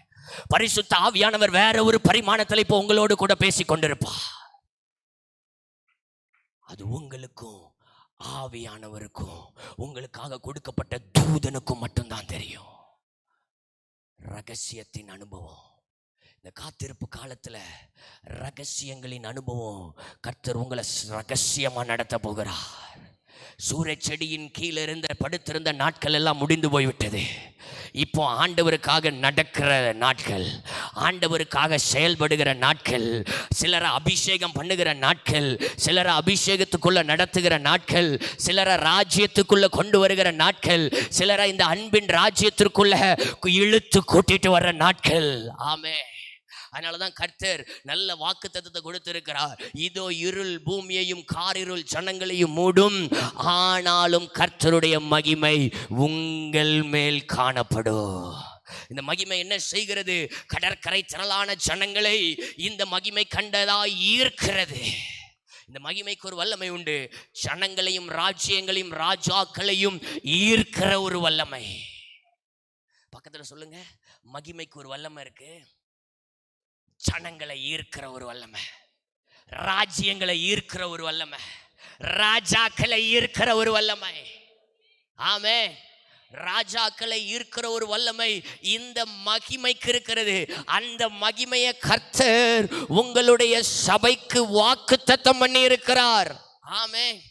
Speaker 2: பரிசுத்த ஆவியானவர் வேற ஒரு பரிமாணத்துல இப்ப உங்களோடு கூட பேசி கொண்டிருப்பார். அது உங்களுக்கும் ஆவியானவருக்கும் உங்களுக்காக கொடுக்கப்பட்ட தூதனுக்கும் மட்டும்தான் தெரியும். ரகசியத்தின் அனுபவம், இந்த காத்திருப்பு காலத்துல ரகசியங்களின் அனுபவம் கர்த்தர் உங்களை ரகசியமா நடத்த போகிறார். சூரிய செடியின் கீழே படுத்திருந்த நாட்கள் எல்லாம் முடிந்து போய்விட்டது. இப்போ ஆண்டவருக்காக நடக்கிற நாட்கள், ஆண்டவருக்காக செயல்படுகிற நாட்கள், சிலரை அபிஷேகம் பண்ணுகிற நாட்கள், சிலரை அபிஷேகத்துக்குள்ள நடத்துகிற நாட்கள், சிலரை ராஜ்யத்துக்குள்ள கொண்டு வருகிற நாட்கள், சிலரை இந்த அன்பின் ராஜ்யத்திற்குள்ள இழுத்து கூட்டிட்டு வர்ற நாட்கள். ஆமென். அதனாலதான் கர்த்தர் நல்ல வாக்குத்தத்தத்தை கொடுத்திருக்கிறார். இதோ இருள் பூமியையும் காரிருள் ஜனங்களையும் மூடும், ஆனாலும் கர்த்தருடைய மகிமை உங்கள் மேல் காணப்படும். இந்த மகிமை என்ன செய்கிறது? கடற்கரை திரளான ஜனங்களை இந்த மகிமை கண்டதாய் ஈர்க்கிறது. இந்த மகிமைக்கு ஒரு வல்லமை உண்டு. ஜனங்களையும் ராஜ்யங்களையும் ராஜாக்களையும் ஈர்க்கிற ஒரு வல்லமை. பக்கத்துல சொல்லுங்க, மகிமைக்கு ஒரு வல்லமை இருக்கு. ஜனங்களை ஈர்க்கிற ஒரு வல்லமை, ராஜ்யங்களை ஈர்க்கிற ஒரு வல்லமை, ராஜாக்களை ஈர்க்கிற ஒரு வல்லமை. ஆமென். ராஜாக்களை ஈர்க்கிற ஒரு வல்லமை இந்த மகிமைக்கு இருக்கிறது. அந்த மகிமையை கர்த்தர் உங்களுடைய சபைக்கு வாக்குத்தத்தம் பண்ணி இருக்கிறார். ஆமென்.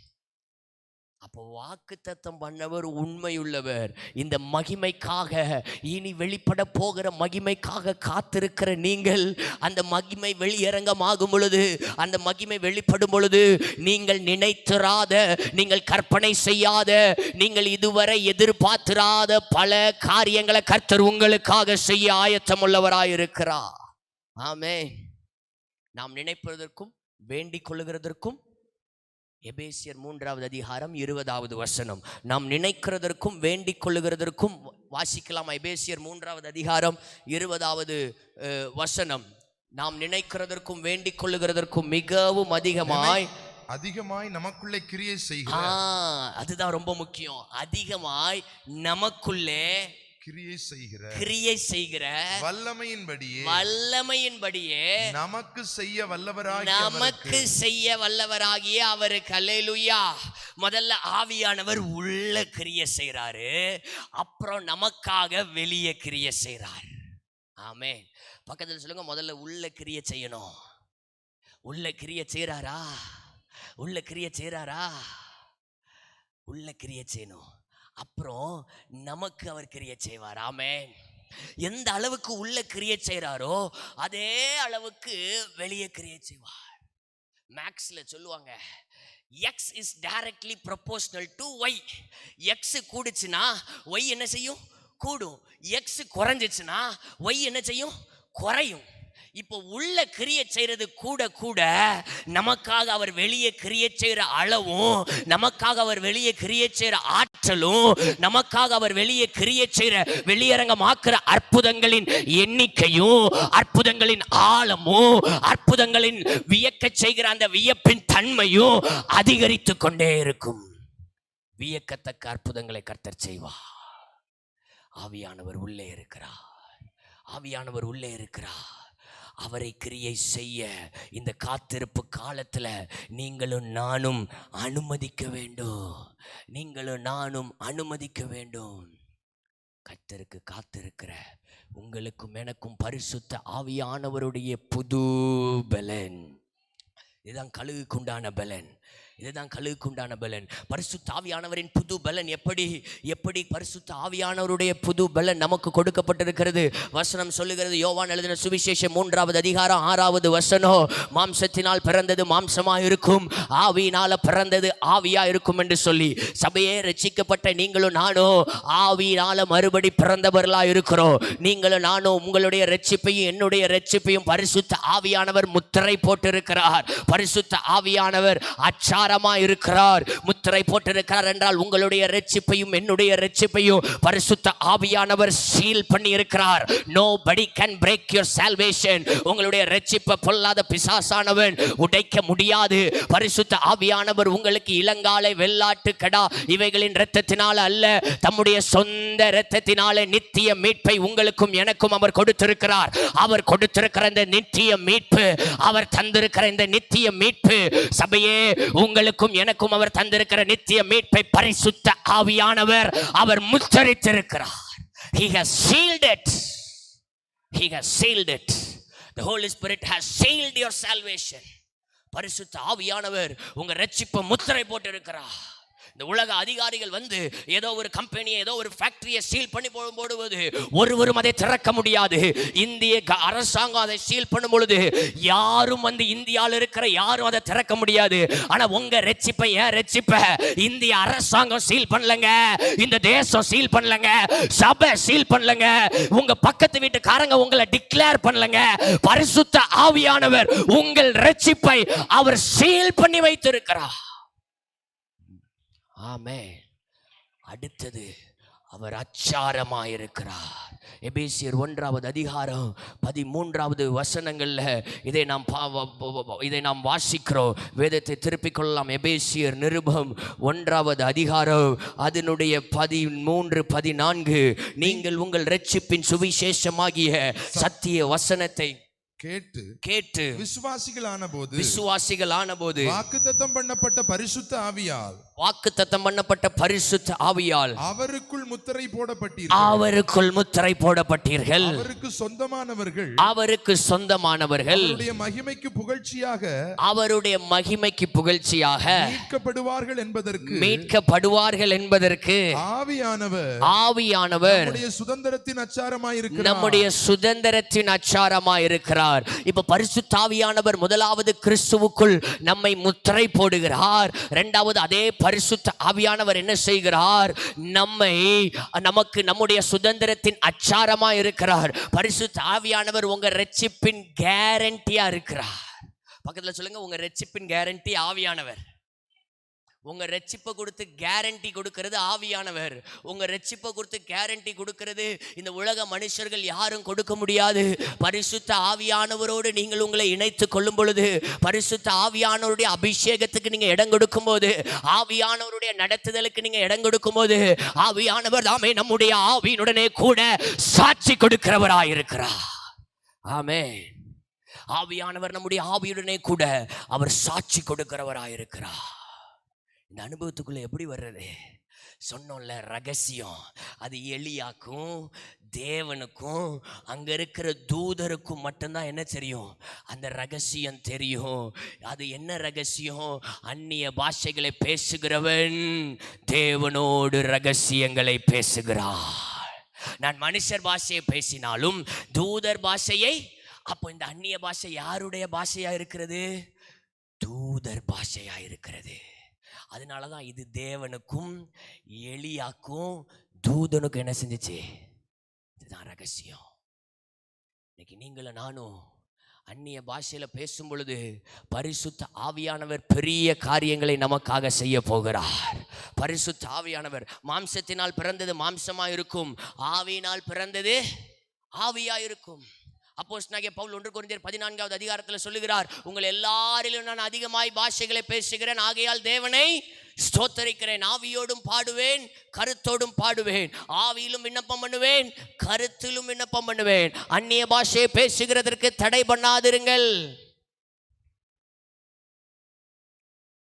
Speaker 2: அப்போ வாக்குத்தத்தம் பண்ணவர் உண்மையுள்ளவர். இந்த மகிமைக்காக, இனி வெளிப்பட போகிற மகிமைக்காக காத்திருக்கிற நீங்கள், அந்த மகிமை வெளியரங்கமாகும் பொழுது, அந்த மகிமை வெளிப்படும் பொழுது, நீங்கள் நினைத்திராத, நீங்கள் கற்பனை செய்யாத, நீங்கள் இதுவரை எதிர்பார்த்திராத பல காரியங்களை கர்த்தர் உங்களுக்காக செய்ய ஆயத்தம் உள்ளவராயிருக்கிறார். ஆமென். நாம் நினைப்பதற்கும் வேண்டிக் கொள்ளுகிறதற்கும், எபேசியர் 3வது அதிகாரம் 20வது வசனம். நாம் நினைக்கிறதற்கும் வேண்டிக் கொள்ளுகிறதற்கும் வாசிக்கலாம். எபேசியர் 3வது அதிகாரம் 20வது வசனம். நாம் நினைக்கிறதற்கும் வேண்டிக் கொள்ளுகிறதற்கும் மிகவும் அதிகமாய் நமக்குள்ளே கிரியை செய்கிறார். அதுதான் ரொம்ப முக்கியம். அதிகமாய் நமக்குள்ளே கிரியை செய்கிற வல்லமையின்படியே நமக்கு செய்ய வல்லவராகிய அவருக்கு. அல்லேலூயா. முதல்ல ஆவியானவர் உள்ள கிரியை செய்றாரு, அப்புறம் நமக்காக வெளியே கிரியை செய்றார். ஆமென். பக்கத்துல சொல்லுங்க, முதல்ல உள்ள கிரியை செய்யணும். உள்ள கிரியை செய்றாரா? உள்ள கிரியை செய்றாரா? உள்ள கிரியை செய்யணும், அப்புறம் நமக்கு அவர் கிரியை செய்வார். ஆமென். எந்த அளவுக்கு உள்ள கிரியை செய்றாரோ அதே அளவுக்கு வெளியே கிரியை செய்வார். மேக்ஸ்ல சொல்லுவாங்க, x is directly proportional to y. x கூடுச்சுன்னா y என்ன செய்யும்? கூடும். x குறைஞ்சிச்சுன்னா y என்ன செய்யும்? குறையும். இப்போ உள்ள கிரியை செய்யறது கூட கூட நமக்காக அவர் வெளியே கிரியை செய்யற அளவும், நமக்காக அவர் வெளியே கிரியை செய்யற ஆற்றலும், நமக்காக அவர் வெளியே கிரியை செய்யற வெளியரங்கமாக்குற அற்புதங்களின் எண்ணிக்கையும், அற்புதங்களின் ஆழமும், அற்புதங்களின் வியக்க செய்கிற அந்த வியப்பின் தன்மையும் அதிகரித்து கொண்டே இருக்கும். வியக்கத்தக்க அற்புதங்களை கர்த்தர் செய்வார். ஆவியானவர் உள்ளே இருக்கிறார். ஆவியானவர் உள்ளே இருக்கிறார். அவரை கிரியை செய்ய இந்த காத்திருப்பு காலத்துல நீங்களும் நானும் அனுமதிக்க வேண்டும். நீங்களும் நானும் அனுமதிக்க வேண்டும். கர்த்தருக்கு காத்திருக்கிற உங்களுக்கும் எனக்கும் பரிசுத்த ஆவியானவருடைய புது பலன். இதுதான் கழுகுக்குண்டான பலன். இதுதான் கழுகுக்கு உண்டான பலன். பரிசுத்த ஆவியானவரின் புது பலன் எப்படி பரிசுத்த ஆவியானவருடைய புது பலன் நமக்கு கொடுக்கப்பட்டிருக்கிறது. வசனம் சொல்லுகிறது, யோவான் எழுதின சுவிசேஷம் 3வது அதிகாரம் 6வது வசனம், மாம்சத்தினால் பிறந்தது மாம்சமா இருக்கும், ஆவியினால பிறந்தது ஆவியா இருக்கும் என்று சொல்லி, சபையே ரட்சிக்கப்பட்ட நீங்களும் நானும் ஆவியினால மறுபடி பிறந்தவர்களா இருக்கிறோம். நீங்களும் நானும் உங்களுடைய ரட்சிப்பையும் என்னுடைய ரட்சிப்பையும் பரிசுத்த ஆவியானவர் முத்திரை போட்டிருக்கிறார். பரிசுத்த ஆவியானவர் இருக்கிறார், முத்திரை போட்டிருக்கிறார் என்றால் உங்களுடைய ரட்சிப்பையும் என்னுடைய ரட்சிப்பையும் பரிசுத்த ஆவியானவர் சீல் பண்ணி இருக்கிறார். nobody can break your salvation. உங்களுடைய ரட்சிப்பை பொல்லாத பிசாசானவன் உடைக்க முடியாது. பரிசுத்த ஆவியானவர் உங்களுக்கு இளங்காலை வெள்ளாட்டு கடா இவைகளின் இரத்தத்தினால அல்ல, தம்முடைய சொந்த இரத்தத்தினால நித்திய மீட்பை உங்களுக்கும் எனக்கும் அவர் கொடுத்திருக்கிறார். அவர் கொடுத்திருக்கிற இந்த நித்திய மீட்பு, அவர் தந்திருக்கிற இந்த நித்திய மீட்பு, சபையே உங்களுக்கும் எனக்கும் அவர் தந்திருக்கிற நித்திய மீட்பை பரிசுத்த ஆவியானவர் அவர் முத்திரித்திருக்கிறார். He has sealed it. He has sealed it. The Holy Spirit has sealed your salvation. பரிசுத்த ஆவியானவர் உங்க ரட்சிப்பை முத்திரை போட்டிருக்கிறார். இந்த உலக அதிகாரிகள் வந்து ஏதோ ஒரு கம்பெனியை ஏதோ ஒரு ஃபேக்டரியை சீல் பண்ணி போடுவது ஒருவரும் அதை திறக்க முடியாது. இந்திய அரசாங்கம் அதை சீல் பண்ணும் பொழுது யாரும் வந்து இந்தியாவில் இருக்கிற யாரும் அதை திறக்க முடியாது. ஆனா உங்க ரட்சிப்பை, ஏன் ரட்சிப்பை இந்திய அரசாங்கம் சீல் பண்ணலங்க, இந்த தேசம் சீல் பண்ணலங்க, சபை சீல் பண்ணலங்க, உங்க பக்கத்து வீட்டுக்காரங்க உங்களை டிக்ளேர் பண்ணலங்க. பரிசுத்த ஆவியானவர் உங்கள் ரட்சிப்பை அவர் சீல் பண்ணி வைத்திருக்கிறார். ஆமென். அடுத்தது அவர் அச்சாரமாயிருக்கிறார். எபேசியர் 1வது அதிகாரம் 13வது வசனங்கள்ல இதை நாம் வாசிக்கிறோம். வேதத்தை திருப்பிக் கொள்ளலாம். எபேசியர் நிருபம் 1வது அதிகாரம் அதனுடைய 13, 14, நீங்கள் உங்கள் இரட்சிப்பின் சுவிசேஷமாகிய சத்திய வசனத்தை கேட்டு விசுவாசிகளான போது
Speaker 3: வாக்குத்தத்தம் பண்ணப்பட்ட பரிசுத்த ஆவியால் அவருக்குள் முத்திரை
Speaker 2: போடப்பட்டீர்கள்.
Speaker 3: அவருக்கு சொந்தமானவர்கள்
Speaker 2: அவருடைய மகிமைக்கு புகழ்ச்சியாக மீட்கப்படுவார்கள் என்பதற்கு ஆவியானவர் நம்முடைய சுதந்திரத்தின் அச்சாரமாயிருக்கிறார். இப்ப பரிசுத்த ஆவியானவர் முதலாவது கிறிஸ்துவுக்குள் நம்மை முத்திரை போடுகிறார். இரண்டாவது அதே பரிசுத்த ஆவியானவர் என்ன செய்கிறார்? நமக்கு நம்முடைய சுதந்திரத்தின் அச்சாரமா இருக்கிறார். பரிசுத்த ஆவியானவர் உங்க ரட்சிப்பின் கேரண்டியா இருக்கிறார். பக்கத்துல சொல்லுங்க, உங்க ரட்சிப்பின் கேரண்டி ஆவியானவர். உங்க ரட்சிப்பை கொடுத்து கேரண்டி கொடுக்கிறது ஆவியானவர். உங்க ரட்சிப்பை கொடுத்து கேரண்டி கொடுக்கிறது இந்த உலக மனுஷர்கள் யாரும் கொடுக்க முடியாது. பரிசுத்த ஆவியானவரோடு நீங்கள் உங்களை இணைத்து கொள்ளும் பொழுது, பரிசுத்த ஆவியானவருடைய அபிஷேகத்துக்கு நீங்க இடம் கொடுக்கும் போது, ஆவியானவருடைய நடத்துதலுக்கு நீங்க இடம் கொடுக்கும் போது, ஆவியானவர் தாமே நம்முடைய ஆவியினுடனே கூட சாட்சி கொடுக்கிறவராயிருக்கிறார். ஆமென். ஆவியானவர் நம்முடைய ஆவியுடனே கூட அவர் சாட்சி கொடுக்கிறவராயிருக்கிறார். இந்த அனுபவத்துக்குள்ள எப்படி வர்றது? சொன்னோம்ல, ரகசியம். அது எலியாக்கும் தேவனுக்கும் அங்க இருக்கிற தூதருக்கும் மட்டும்தான் என்ன தெரியும்? அந்த ரகசியம் தெரியும். அது என்ன ரகசியம்? அந்நிய பாஷைகளை பேசுகிறவன் தேவனோடு ரகசியங்களை பேசுகிறார். நான் மனுஷர் பாஷையை பேசினாலும் தூதர் பாஷையை, அப்போ இந்த அந்நிய பாஷை யாருடைய பாஷையா இருக்கிறது? தூதர் பாஷையா இருக்கிறது. அதனாலதான் இது தேவனுக்கும் எலியாக்கும் தூதனுக்கும் என்ன செஞ்சிச்சு? இதுதான் ரகசியம். இன்னைக்கு நீங்களும் நானும் அந்நிய பாஷையில பேசும் பொழுது பரிசுத்த ஆவியானவர் பெரிய காரியங்களை நமக்காக செய்ய போகிறார். பரிசுத்த ஆவியானவர் மாம்சத்தினால் பிறந்தது மாம்சமா இருக்கும், ஆவியினால் பிறந்தது ஆவியா இருக்கும். அப்போஸ்தலனாகிய பவுல் 1 கொரிந்தியர் 14வது அதிகாரத்தில் சொல்லுகிறார், உங்கள் எல்லாரிலும் நான் அதிகமாய் பாஷைகளை பேசுகிறேன், ஆகையால் தேவனை ஸ்தோத்தரிக்கிறேன். ஆவியோடும் பாடுவேன், கருத்தோடும் பாடுவேன், ஆவியிலும் விண்ணப்பம் பண்ணுவேன், கருத்திலும் விண்ணப்பம் பண்ணுவேன். அந்நிய பாஷையை பேசுகிறதற்கு தடை பண்ணாதிருங்கள்.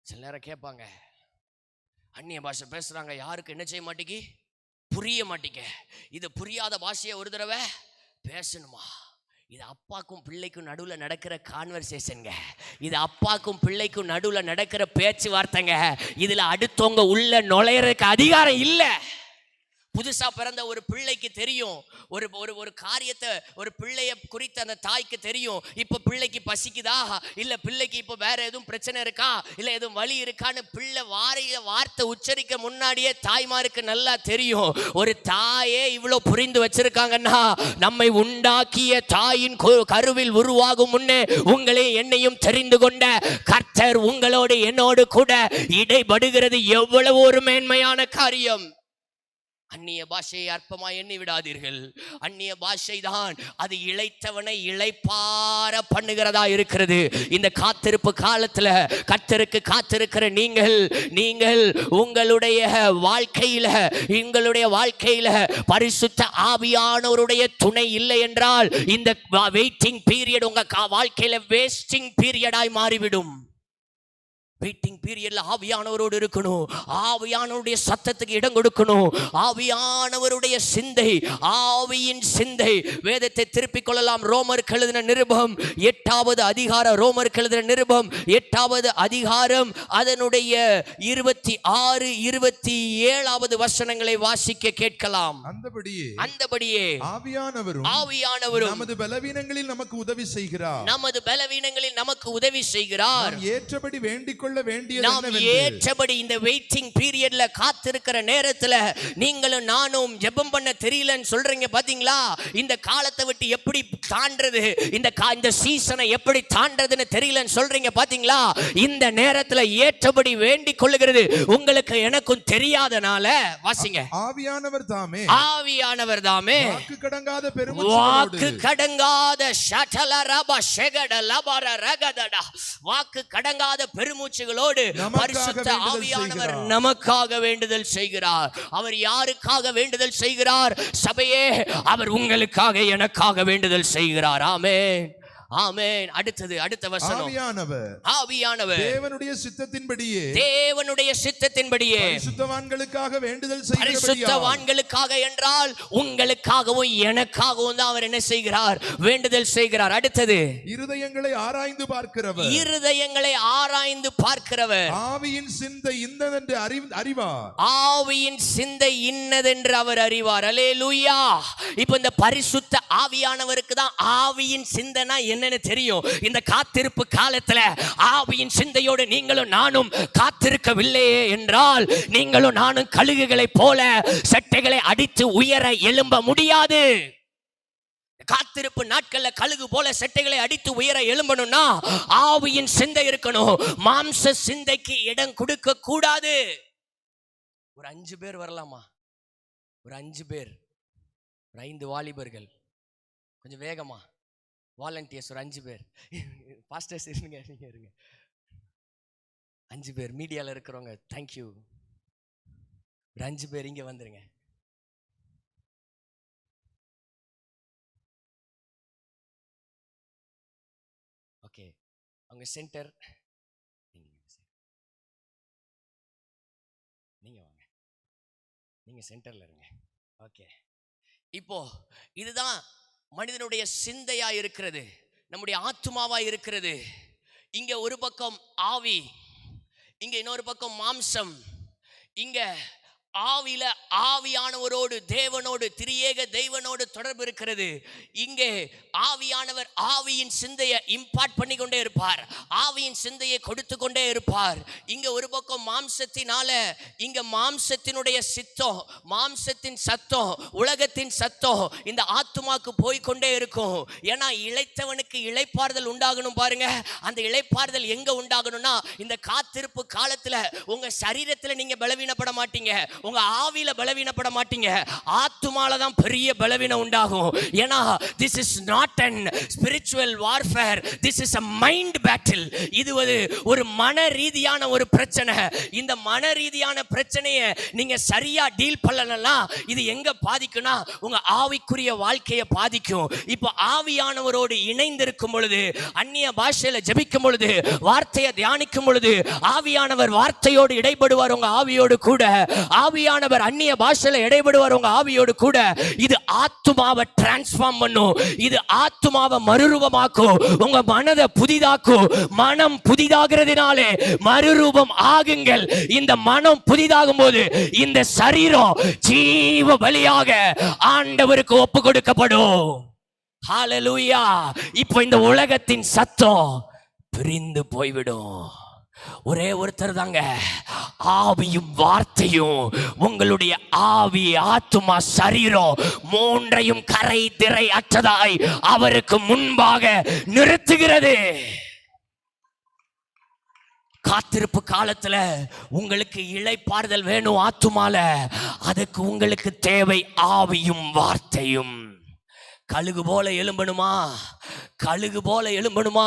Speaker 2: சில நேரம் கேட்பாங்க, அந்நிய பாஷை பேசுறாங்க, யாருக்கு என்ன செய்ய மாட்டேங்கி? புரிய மாட்டேங்க. இது புரியாத பாஷையை ஒரு தடவை பேசணுமா? இது அப்பாக்கும் பிள்ளைக்கும் நடுவில் நடக்கிற கான்வர்சேஷனுங்க. இது அப்பாக்கும் பிள்ளைக்கும் நடுவில் நடக்கிற பேச்சுவார்த்தைங்க. இதில் அடுத்தவங்க உள்ள நுழையிறதுக்கு அதிகாரம் இல்லை. புதுசா பிறந்த ஒரு பிள்ளைக்கு தெரியும், ஒரு ஒரு ஒரு காரியத்தை ஒரு பிள்ளைய குறித்து அந்த தாய்க்கு தெரியும். இப்போ பிள்ளைக்கு பசிக்குதா, இல்ல பிள்ளைக்கு இப்போ வேற எதுவும் பிரச்சனை இருக்கா, இல்ல எதுவும் வலி இருக்கான்னு பிள்ளை வார்த்தை உச்சரிக்க முன்னாடியே தாய்மாருக்கு நல்லா தெரியும். ஒரு தாயே இவ்வளவு புரிந்து வச்சிருக்காங்கன்னா, நம்மை உண்டாக்கிய தாயின் கருவில் உருவாகும் முன்னே உங்களே என்னையும் தெரிந்து கொண்ட கர்த்தர் உங்களோடு என்னோடு கூட இடைபடுகிறது எவ்வளவு ஒரு மேன்மையான காரியம். அந்நிய பாஷையை அற்பமா எண்ணி விடாதீர்கள். அந்நிய பாஷை தான் அது இளைத்தவனை இளைப்பார பண்ணுகிறதா இருக்கிறது. இந்த காத்திருப்பு காலத்துல கர்த்தருக்கு காத்திருக்கிற நீங்கள் உங்களுடைய வாழ்க்கையில பரிசுத்த ஆவியானவருடைய துணை இல்லை என்றால் இந்த வெயிட்டிங் பீரியட் உங்க வாழ்க்கையில வேஸ்டிங் பீரியடாய் மாறிவிடும். வெயிட்டிங் பீரியட்ல ஆவியானவரோடு இருக்கணும். ஆவியானவருடைய சத்தத்துக்கு இடம் கொடுக்கணும். ஆவியானவருடைய சிந்தை, ஆவியின் சிந்தை. வேதத்தை திருப்பிக் கொள்ளலாம். ரோமருக்கு எழுதின நிருபம் 8வது அதிகாரம், ரோமருக்கு எழுதின நிருபம் 8வது அதிகாரம் அதனுடைய 26, 27வது வசனங்களை வாசிக்க கேட்கலாம். அந்தபடியே ஆவியானவரும்
Speaker 3: நமது பலவீனங்களில் நமக்கு உதவி
Speaker 2: செய்கிறார்.
Speaker 3: ஏற்றபடி வேண்டிக்
Speaker 2: நாம் ஏற்றபடி இந்த வெயிட்டிங் பீரியட்ல காத்திருக்கிற நேரத்துல நீங்களும் நானும் ஜெபம் பண்ண தெரியலன்னு சொல்றீங்க பாத்தீங்களா? இந்த காலத்தை விட்டு எப்படி தாண்டறது, இந்த சீசனை எப்படி தாண்டறதுன்னு தெரியலன்னு சொல்றீங்க பாத்தீங்களா? இந்த நேரத்துல ஏற்றபடி வேண்டிக் கொள்ளுகிறது உங்களுக்கு எனக்கும் தெரியாதனால வாசிங்க.
Speaker 3: ஆவியானவர்
Speaker 2: தாமே வாக்கு கடங்காத வாக்கு கடங்காத பெருமூச்சு பரிசுத்த ஆவியானவர் நமக்காக வேண்டுதல் செய்கிறார். அவர் யாருக்காக வேண்டுதல் செய்கிறார்? சபையே, அவர் உங்களுக்காக எனக்காக வேண்டுதல் செய்கிறார். ஆமென், ஆமென். அடுத்த வசனம். ஆவியானவர் தேவனுடைய சித்தத்தின்படியே
Speaker 3: பரிசுத்தவான்களுக்காக வேண்டுதல் செய்கிறார்.
Speaker 2: பரிசுத்தவான்களுக்காக என்றால் உங்களுக்காகவும் எனக்காகவும் தான் அவர் என்ன செய்கிறார்? வேண்டுதல் செய்கிறார். அடுத்தது,
Speaker 3: இருதயங்களை ஆராய்ந்து
Speaker 2: பார்க்கிறவர்.
Speaker 3: ஆவியின் சிந்தை இன்னதென்று அறிவார்.
Speaker 2: ஆவியின் சிந்தை இன்னதென்று அவர் அறிவார். அல்லேலூயா. இப்போ இந்த பரிசுத்த ஆவியானவருக்கு தான் ஆவியின் சிந்தைனா என்னன்னு தெரியும். இந்த காத்திருப்பு காலத்துல ஆவியின் சிந்தையோடு நீங்களும் நானும் காத்திருக்கவில்லையே என்றால் நீங்களும் நானும் கழுகுகளை போல சட்டைகளை அடித்து உயர எழும்ப முடியாது. காத்திருப்பு நாட்கள்ல கழுகு போல சட்டைகளை அடித்து உயர எழும்பணும்னா ஆவியின் சிந்தை இருக்கணும். மாம்ச சிந்தைக்கு இடம் கொடுக்க கூடாது. ஒரு 5 பேர் வரலாமா? ஒரு 5 பேர், 5 வாலிபர்கள், கொஞ்சம் வேகமா வாலண்டியர்ஸ். ஒரு 5 பேர் பாஸ்டர்ஸ் இருங்க, நீங்க இருங்க. 5 பேர் மீடியால இருக்கிறவங்க, தேங்க்யூ. ஒரு 5 பேர் இங்க வந்துருங்க. ஓகே, அவங்க சென்டர், நீங்க வாங்க, நீங்க சென்டர்ல இருங்க. ஓகே, இப்போ இதுதான் மனிதனுடைய சிந்தையா இருக்கிறது, நம்முடைய ஆத்துமாவா இருக்கிறது. இங்க ஒரு பக்கம் ஆவி, இங்க இன்னொரு பக்கம் மாம்சம். இங்க ஆவியில ஆவியானவரோடு தேவனோடு திரியேக தெய்வனோடு தொடர்பு இருக்கிறது. இங்கே ஆவியானவர் ஆவியின் சிந்தையை இம்பார்ட் பண்ணி கொண்டே இருப்பார், ஆவியின் சிந்தையை கொடுத்து கொண்டே இருப்பார். இங்க ஒரு பக்கம் மாம்சத்தினால, இங்க மாம்சத்தினுடைய சித்தம், மாம்சத்தின் சத்தம், உலகத்தின் சத்தம் இந்த ஆத்துமாக்கு போய்கொண்டே இருக்கும். ஏன்னா இளைத்தவனுக்கு இளைப்பாறுதல் உண்டாகணும் பாருங்க. அந்த இளைப்பாறுதல் எங்க உண்டாகணும்னா இந்த காத்திருப்பு காலத்துல உங்க சரீரத்துல நீங்க பலவீனப்பட மாட்டீங்க, உங்க ஆவியில பலவீனப்பட மாட்டீங்க, ஆத்துமால தான் பெரிய பலவீனம் உண்டாகும். ஏன்னா this is not an spiritual warfare, this is a mind battle. இது ஒரு மன ரீதியான ஒரு பிரச்சனை. இந்த மன ரீதியான பிரச்சனையை நீங்க சரியா டீல் பண்ணலனா இது எங்க பாதிக்கும்னா உங்க ஆவிக்குரிய வாழ்க்கையை பாதிக்கும். இப்போ ஆவியானவரோடு இணைந்திருக்கும் பொழுது, அந்நிய பாஷையில ஜெபிக்கும் பொழுது, வார்த்தையை தியானிக்கும் பொழுது ஆவியானவர் வார்த்தையோடு இடைப்படுவார் உங்க ஆவியோடு கூட. ஆவியானவர் அந்நிய பாஷையில இடைபடுவார் உங்க ஆவியோடு கூட. இது ஆத்துமாவை டிரான்ஸ்ஃபார்ம் பண்ணும், இது ஆத்துமாவை மறுரூபமாக்கும், உங்க மனதை புதிதாக்கும். மனம் புதிதாகிறதுனாலே மறுரூபம் ஆகுங்கள். இந்த மனம் புதிதாகும் போது இந்த சரீரம் ஜீவ பலியாக ஆண்டவருக்கு ஒப்பு கொடுக்கப்படும். ஹல்லேலூயா. இப்போ இந்த உலகத்தின் சத்தம் பிரிந்து போய்விடும். ஒரே ஒருத்தர் தாங்க ஆவியும் வார்த்தையும். உங்களுடைய ஆவி, ஆத்துமா, சரீரம் மூன்றையும் கரை திரை அற்றதாய் அவருக்கு முன்பாக நிறுத்துகிறது. காத்திருப்பு காலத்துல உங்களுக்கு இளைப்பாறுதல் வேணும் ஆத்துமால, அதுக்கு உங்களுக்கு தேவை ஆவியும் வார்த்தையும். கழுகு போல எழும்பணுமா? கழுகு போல எழும்பணுமா?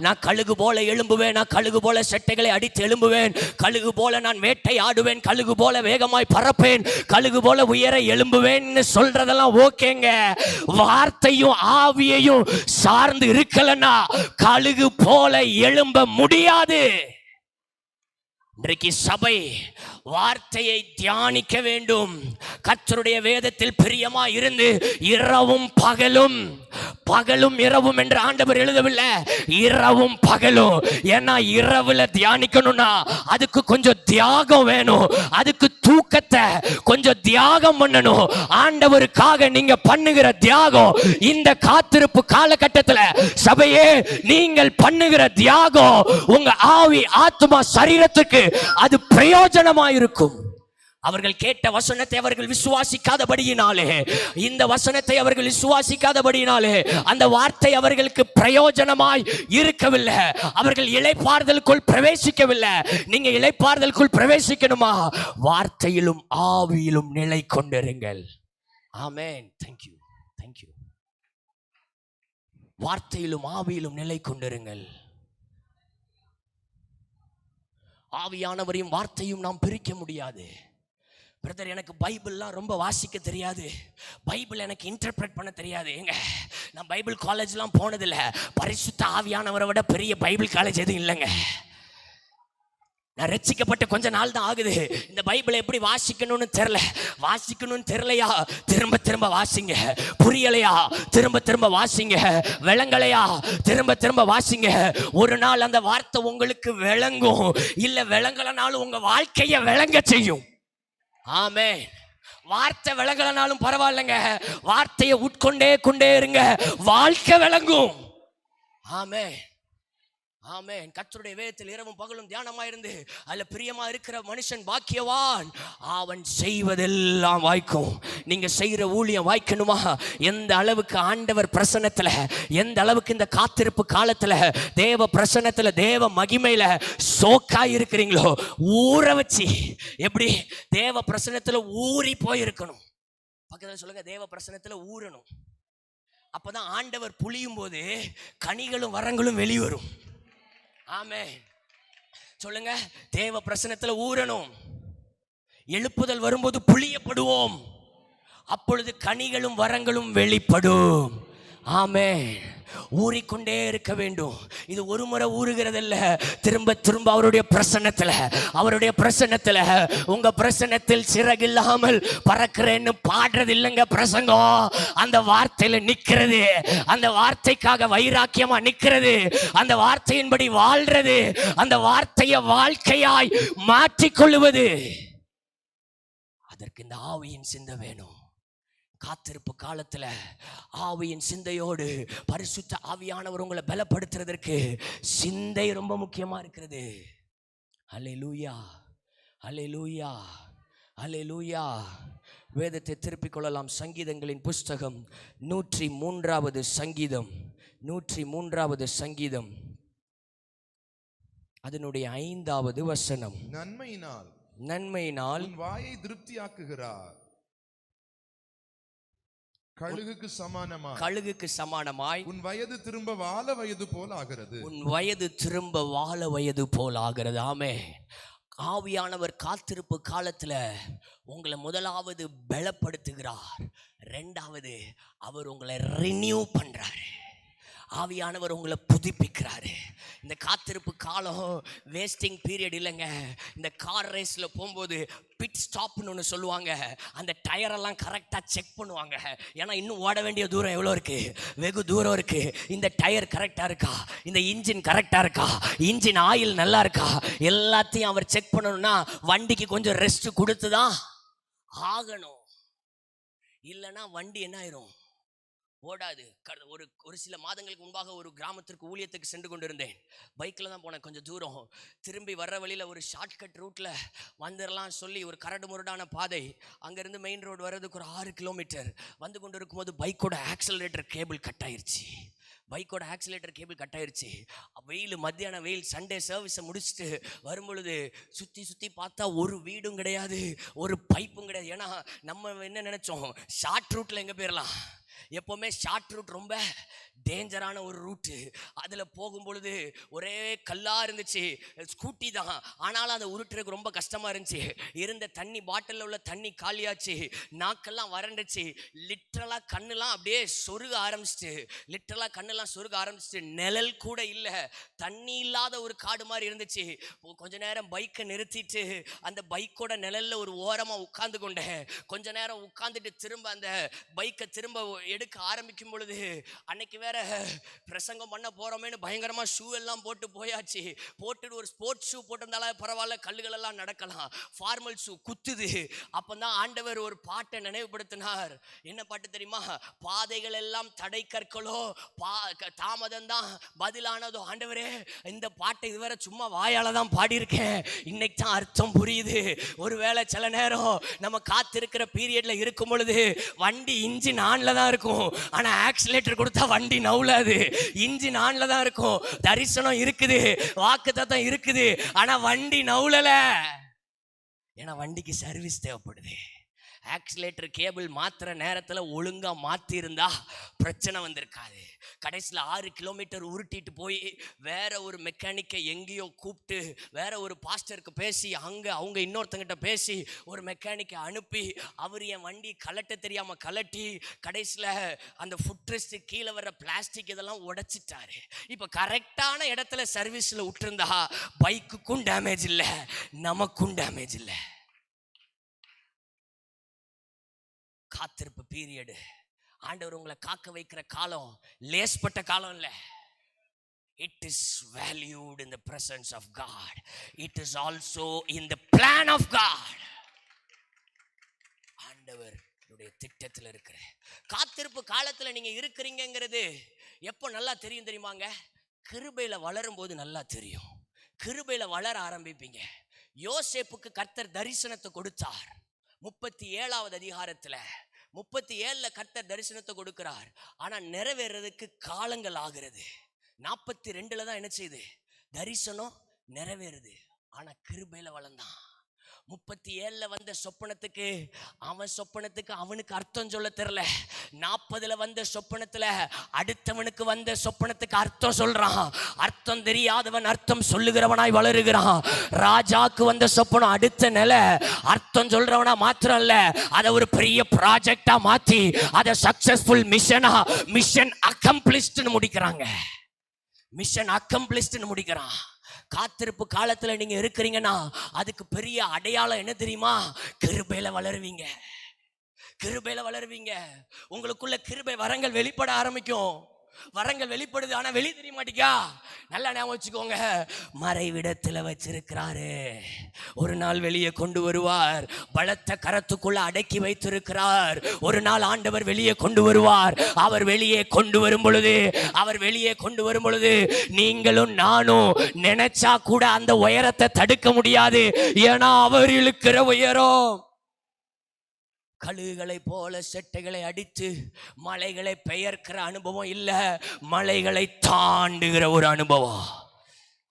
Speaker 2: நான் கழுகு போல எழும்புவேன், நான் கழுகு போல செட்டைகளை அடித்து எழும்புவேன், கழுகு போல நான் வேட்டை ஆடுவேன், கழுகு போல வேகமாய் பறப்பேன், கழுகு போல உயர எழும்புவேன்னு சொல்றதெல்லாம் ஓகேங்க. வார்த்தையும் ஆவியையும் சார்ந்து இருக்கலன்னா கழுகு போல எழும்ப முடியாது. இன்றைக்கு சபை வார்த்தையை தியானிக்க வேண்டும். கர்த்தருடைய வேதத்தில் பிரியமா இருந்து இரவும் பகலும், பகலும் இரவும் என்று ஆண்டவர் எழுதவில்லை, இரவும் பகலும். ஏன்னா இரவுல தியானிக்கணும்னா அதுக்கு கொஞ்சம் தியாகம் வேணும், அதுக்கு தூக்கத்தை கொஞ்சம் தியாகம் பண்ணணும். ஆண்டவருக்காக நீங்க பண்ணுகிற தியாகம் இந்த காத்திருப்பு காலகட்டத்தில் சபையே நீங்கள் பண்ணுகிற தியாகம் உங்க ஆவி, ஆத்மா, சரீரத்துக்கு அது பிரயோஜனமாயிருக்கும். அவர்கள் கேட்ட வசனத்தை அவர்கள் விசுவாசிக்காதபடியினாலே, இந்த வசனத்தை அவர்கள் விசுவாசிக்காதபடியினாலே அந்த வார்த்தை அவர்களுக்கு பிரயோஜனமாய் இருக்கவில்லை. அவர்கள் இளைப்பாறுதலுக்குள் பிரவேசிக்கவில்லை. நீங்க இளைப்பாறுதலுக்குள் பிரவேசிக்கணுமா? வார்த்தையிலும் ஆவியிலும் நிலை கொண்டிருங்கள். ஆமென். Thank you, thank you. வார்த்தையிலும் ஆவியிலும் நிலை கொண்டிருங்கள். ஆவியானவரையும் வார்த்தையும் நாம் பிரிக்க முடியாது. பிரதர், எனக்கு பைபிள்லாம் ரொம்ப வாசிக்க தெரியாது, பைபிள் எனக்கு இன்டர்பிரட் பண்ண தெரியாது. ஏங்க, நான் பைபிள் காலேஜ்லாம் போனதில்லை. பரிசுத்த ஆவியானவரை விட பெரிய பைபிள் காலேஜ் எதுவும் இல்லைங்க. நான் ரட்சிக்கப்பட்ட கொஞ்ச நாள் தான் ஆகுது. இந்த பைபிளை எப்படி வாசிக்கணும்னு தெரியல. வாசிக்கணும்னு தெரியலையா, திரும்ப திரும்ப வாசிங்க. புரியலையா, திரும்ப திரும்ப வாசிங்க. விளங்கலையா, திரும்ப திரும்ப வாசிங்க. ஒரு நாள் அந்த வார்த்தை உங்களுக்கு விளங்கும். இல்ல விளங்கலனாலும் உங்க வாழ்க்கையை விளங்க செய்யும். ஆமென். வார்த்தை விளங்கலனாலும் பரவாயில்லைங்க, வார்த்தையை உட்கொண்டே இருங்க, வாழ்க்கை விளங்கும். ஆமென், ஆமென். கர்த்தருடைய வேதத்தில் இரவும் பகலும் தியானமா இருந்து அதுல பிரியமா இருக்கிற மனுஷன் பாக்கியவான். அவன் செய்வதெல்லாம் வாய்க்கும். நீங்க செய்யற ஊழியம் வாய்க்கணுமா? எந்த அளவுக்கு ஆண்டவர் பிரசன்னத்துல, எந்த அளவுக்கு இந்த காத்திருப்பு காலத்துல தேவ பிரசன்னத்துல, தேவ மகிமையில சோக்காய் இருக்கிறீங்களோ, ஊற வச்சு, எப்படி தேவ பிரசன்னத்துல ஊறி போயிருக்கணும். பக்கத்துல சொல்லுங்க, தேவ பிரசன்னத்துல ஊறணும். அப்பதான் ஆண்டவர் புளியும் போது கனிகளும் வரங்களும் வெளிவரும். ஆமென். சொல்லுங்க, தேவ பிரசன்னத்துல ஊறணும். எழுப்புதல் வரும்போது புளியப்படுவோம், அப்பொழுது கனிகளும் வரங்களும் வெளிப்படும். ஆமென். ஊறிக்கொண்டே இருக்க வேண்டும். இது ஒரு முறை ஊறுகிறதில்ல, திரும்ப திரும்ப அவருடைய பிரசன்னத்துல, அவருடைய பிரசன்னத்துல. உங்க பிரசன்னத்தில் சிறகில்லாமல் பறக்கிறேன்னு பாடுறது இல்லைங்க பிரசங்கம். அந்த வார்த்தையில நிக்கிறது, அந்த வார்த்தைக்காக வைராக்கியமா நிக்கிறது, அந்த வார்த்தையின்படி வாழ்றது, அந்த வார்த்தையை வாழ்க்கையாய் மாற்றிக்கொள்ளுவது. அதற்கு இந்த ஆவியின் சிந்தை வேணும். காத்திருப்பு காலத்துல ஆவியின் சிந்தையோடு பரிசுத்த ஆவியானவர் உங்களை பலப்படுத்துறதற்கு சிந்தை ரொம்ப முக்கியமா இருக்கிறது. அல்லேலூயா, அல்லேலூயா, அல்லேலூயா. வேதத்தை திருப்பிக் கொள்ளலாம். சங்கீதங்களின் புஸ்தகம் 103வது சங்கீதம், 103வது சங்கீதம், அதனுடைய 5வது வசனம். நன்மையினால்
Speaker 3: உன் வாயை திருப்தியாக்குகிறார், கழுகுக்கு சமானமாய் உன் வயது திரும்ப வால வயது போல் ஆகிறது.
Speaker 2: உன் வயது திரும்ப வால வயது போல் ஆகிறது. ஆமென். ஆவியானவர் காத்திருப்பு காலத்துல உங்களை முதலாவது பலப்படுத்துகிறார், ரெண்டாவது அவர் உங்களை ரினியூ பண்றாரு. ஆவியானவர் உங்களை புதுப்பிக்கிறாரு. இந்த காத்திருப்பு காலம் வேஸ்டிங் பீரியட் இல்லைங்க. இந்த கார் ரேஸில் போகும்போது பிட் ஸ்டாப்னு ஒன்று சொல்லுவாங்க. அந்த டயரெல்லாம் கரெக்டாக செக் பண்ணுவாங்க. ஏன்னா இன்னும் ஓட வேண்டிய தூரம் எவ்வளோ இருக்குது, வெகு தூரம் இருக்குது. இந்த டயர் கரெக்டாக இருக்கா, இந்த இன்ஜின் கரெக்டாக இருக்கா, இன்ஜின் ஆயில் நல்லா இருக்கா, எல்லாத்தையும் அவர் செக் பண்ணணும்னா வண்டிக்கு கொஞ்சம் ரெஸ்ட் கொடுத்து தான் ஆகணும். இல்லைன்னா வண்டி என்ன ஆயிரும், ஓடாது. ஒரு சில மாதங்களுக்கு முன்பாக ஒரு கிராமத்திற்கு ஊழியத்துக்கு சென்று கொண்டிருந்தேன். பைக்கில் தான் போனேன். கொஞ்சம் தூரம் திரும்பி வர்ற வழியில் ஒரு ஷார்ட்கட் ரூட்டில் வந்துடலாம் சொல்லி ஒரு கரடு முரடான பாதை, அங்கேருந்து மெயின் ரோடு வர்றதுக்கு ஒரு 6 கிலோமீட்டர் வந்து கொண்டு இருக்கும்போது பைக்கோட ஆக்சலரேட்டர் கேபிள் கட் ஆயிடுச்சு. வெயில், மத்தியான வெயில், சண்டே சர்வீஸை முடிச்சுட்டு வரும்பொழுது சுற்றி பார்த்தா ஒரு வீடும் கிடையாது, ஒரு பைப்பும் கிடையாது. ஏன்னா நம்ம என்ன நினைச்சோம், ஷார்ட் ரூட்டில் எங்கே போயிடலாம். எப்போவுமே ஷார்ட் ரூட் ரொம்ப டேஞ்சரான ஒரு ரூட்டு. அதில் போகும்பொழுது ஒரே கல்லாக இருந்துச்சு. ஸ்கூட்டி தான், ஆனாலும் அதை உருட்டுறதுக்கு ரொம்ப கஷ்டமாக இருந்துச்சு. இருந்த தண்ணி பாட்டிலில் உள்ள தண்ணி காலியாச்சு, நாக்கெல்லாம் வறண்டுச்சு. லிட்டரலாக கண்ணுலாம் அப்படியே சொருக ஆரம்பிச்சிட்டு நிழல் கூட இல்லை, தண்ணி இல்லாத ஒரு காடு மாதிரி இருந்துச்சு. கொஞ்ச நேரம் பைக்கை நிறுத்திட்டு அந்த பைக்கோட நிழலில் ஒரு ஓரமாக உட்கார்ந்து கொண்டேன். கொஞ்ச நேரம் உட்கார்ந்துட்டு திரும்ப அந்த பைக்கை திரும்ப எடுக்க ஆரம்பிக்கும் பொழுது, அன்னைக்கு வேற பிரசங்கம் பண்ண போறோமேனு பயங்கரமா ஷூ எல்லாம் போட்டு போயாச்சு. போட்டுட்டு ஒரு ஸ்போர்ட்ஸ் ஷூ போட்டிருந்தாலும் பரவாயில்ல, கல்லுகள் எல்லாம் நடக்கலாம். ஃபார்மல் ஷூ குத்துது. அப்பதான் ஆண்டவர் ஒரு பாட்டை நினைவுபடுத்தினார். என்ன பாட்டு தெரியுமா? பாதைகள் எல்லாம் தடை கற்களோ தாமதம் தான் பதிலானதோ. ஆண்டவரே, இந்த பாட்டை இதுவரை சும்மா வாயால தான் பாடியிருக்கேன், இன்னைக்கு தான் அர்த்தம் புரியுது. ஒருவேளை சில நேரம் நம்ம காத்திருக்கிற பீரியட்ல இருக்கும் பொழுது வண்டி இன்ஜின் ஆன்ல தான் இருக்கும், ஆனா ஆக்சிலேட்டர் கொடுத்தா வண்டி நவுலாது. இன்ஜின் ஆன்ல தான் இருக்கும், தரிசனம் இருக்குது, வாக்குத்தத்தம் இருக்குது, ஆனா வண்டி நவுலல. ஏன்னா வண்டிக்கு சர்வீஸ் தேவைப்படுது. ஆக்சிலேட்டர் கேபிள் மாத்திர நேரத்தில் ஒழுங்கா மாத்தி இருந்தா பிரச்சனை வந்திருக்காது. கடைசியில் 6 கிலோமீட்டர் உருட்டிட்டு போய் வேற ஒரு மெக்கானிக்கை எங்கேயோ கூப்பிட்டு, வேற ஒரு பாஸ்டருக்கு பேசி, அவங்க இன்னொருத்தங்கிட்ட பேசி ஒரு மெக்கானிக்கை அனுப்பி, அவர் என் வண்டி கலட்ட தெரியாம கலட்டி கடைசியில் அந்த ஃபுட்ரெஸ்ட் கீழே வர்ற பிளாஸ்டிக் இதெல்லாம் உடைச்சிட்டாரு. இப்போ கரெக்டான இடத்துல சர்வீஸில் விட்டுருந்தா பைக்குக்கும் டேமேஜ் இல்லை, நமக்கும் டேமேஜ் இல்லை. காத்திருப்பு பீரியடு, ஆண்டவர் உங்களை காக்க வைக்கிற காலம் லேஸ்பட்ட காலம் இல்லை. It is valued in the presence of God. It is also in the plan of God. ஆண்டவர் திட்டத்தில் இருக்கிற காத்திருப்பு காலத்தில் நீங்க இருக்கிறீங்கிறது எப்போ நல்லா தெரியும் தெரியுமாங்க? கிருபையில வளரும் போது நல்லா தெரியும். கிருபையில வளர ஆரம்பிப்பீங்க. யோசேப்புக்கு கர்த்தர் தரிசனத்தை கொடுத்தார். 37வது அதிகாரத்துல 37ல கர்த்தர் தரிசனத்தை கொடுக்கிறார். ஆனா நிறைவேறதுக்கு காலங்கள் ஆகிறது. 42ல தான் என்ன செய்யுது? தரிசனம் நிறைவேறுது. ஆனா கிருபையில வளர்ந்தான். 37ல வந்த சொப்பனத்துக்கு அவனுக்கு அர்த்தம் சொல்ல தெரியல. 40ல வந்த சொப்பனத்துல அடுத்தவனுக்கு வந்த சொப்பனத்துக்கு அர்த்தம் சொல்றான். அர்த்தம் தெரியாதவன் அர்த்தம் சொல்லுகிறவனாய் வளருகிறான். ராஜாக்கு வந்த சொப்பனம் அடுத்த நிலை அர்த்தம் சொல்றவனா மாத்திரம் இல்ல, அதை ஒரு பெரிய ப்ராஜெக்டா மாத்தி அதை சக்சஸ்ஃபுல் மிஷன் அக்கம்ப்ளிஷ்ட்னு முடிக்கிறாங்க. காத்திருப்பு காலத்துல நீங்க இருக்கிறீங்கன்னா அதுக்கு பெரிய அடையாளம் என்ன தெரியுமா? கிருபையில வளருவீங்க. உங்களுக்குள்ள கிருபை வரங்கள் வெளிப்பட ஆரம்பிக்கும். வரங்கள் வெளிப்படுது, ஆனா வெளியே தெரிய மாட்டேங்கா. நல்லா ஞாபகம் வச்சுக்கோங்க, மறைவிடத்துல வச்சிருக்கிறாரு, ஒரு நாள் வெளியே கொண்டு வருவார். பலத்த கரத்துக்குள்ள அடக்கி வைத்திருக்கிறார், ஒரு நாள் ஆண்டவர் வெளியே கொண்டு வருவார். அவர் வெளியே கொண்டு வரும் பொழுது நீங்களும் நானும் நினைச்சா கூட அந்த உயரத்தை தடுக்க முடியாது. ஏன்னா அவர் இழுக்கிற உயரம் கழுகுகளை போல செட்டைகளை அடித்து மலைகளை பெயர்க்கிற அனுபவம் இல்ல, மலைகளை தாண்டுகிற ஒரு அனுபவம்.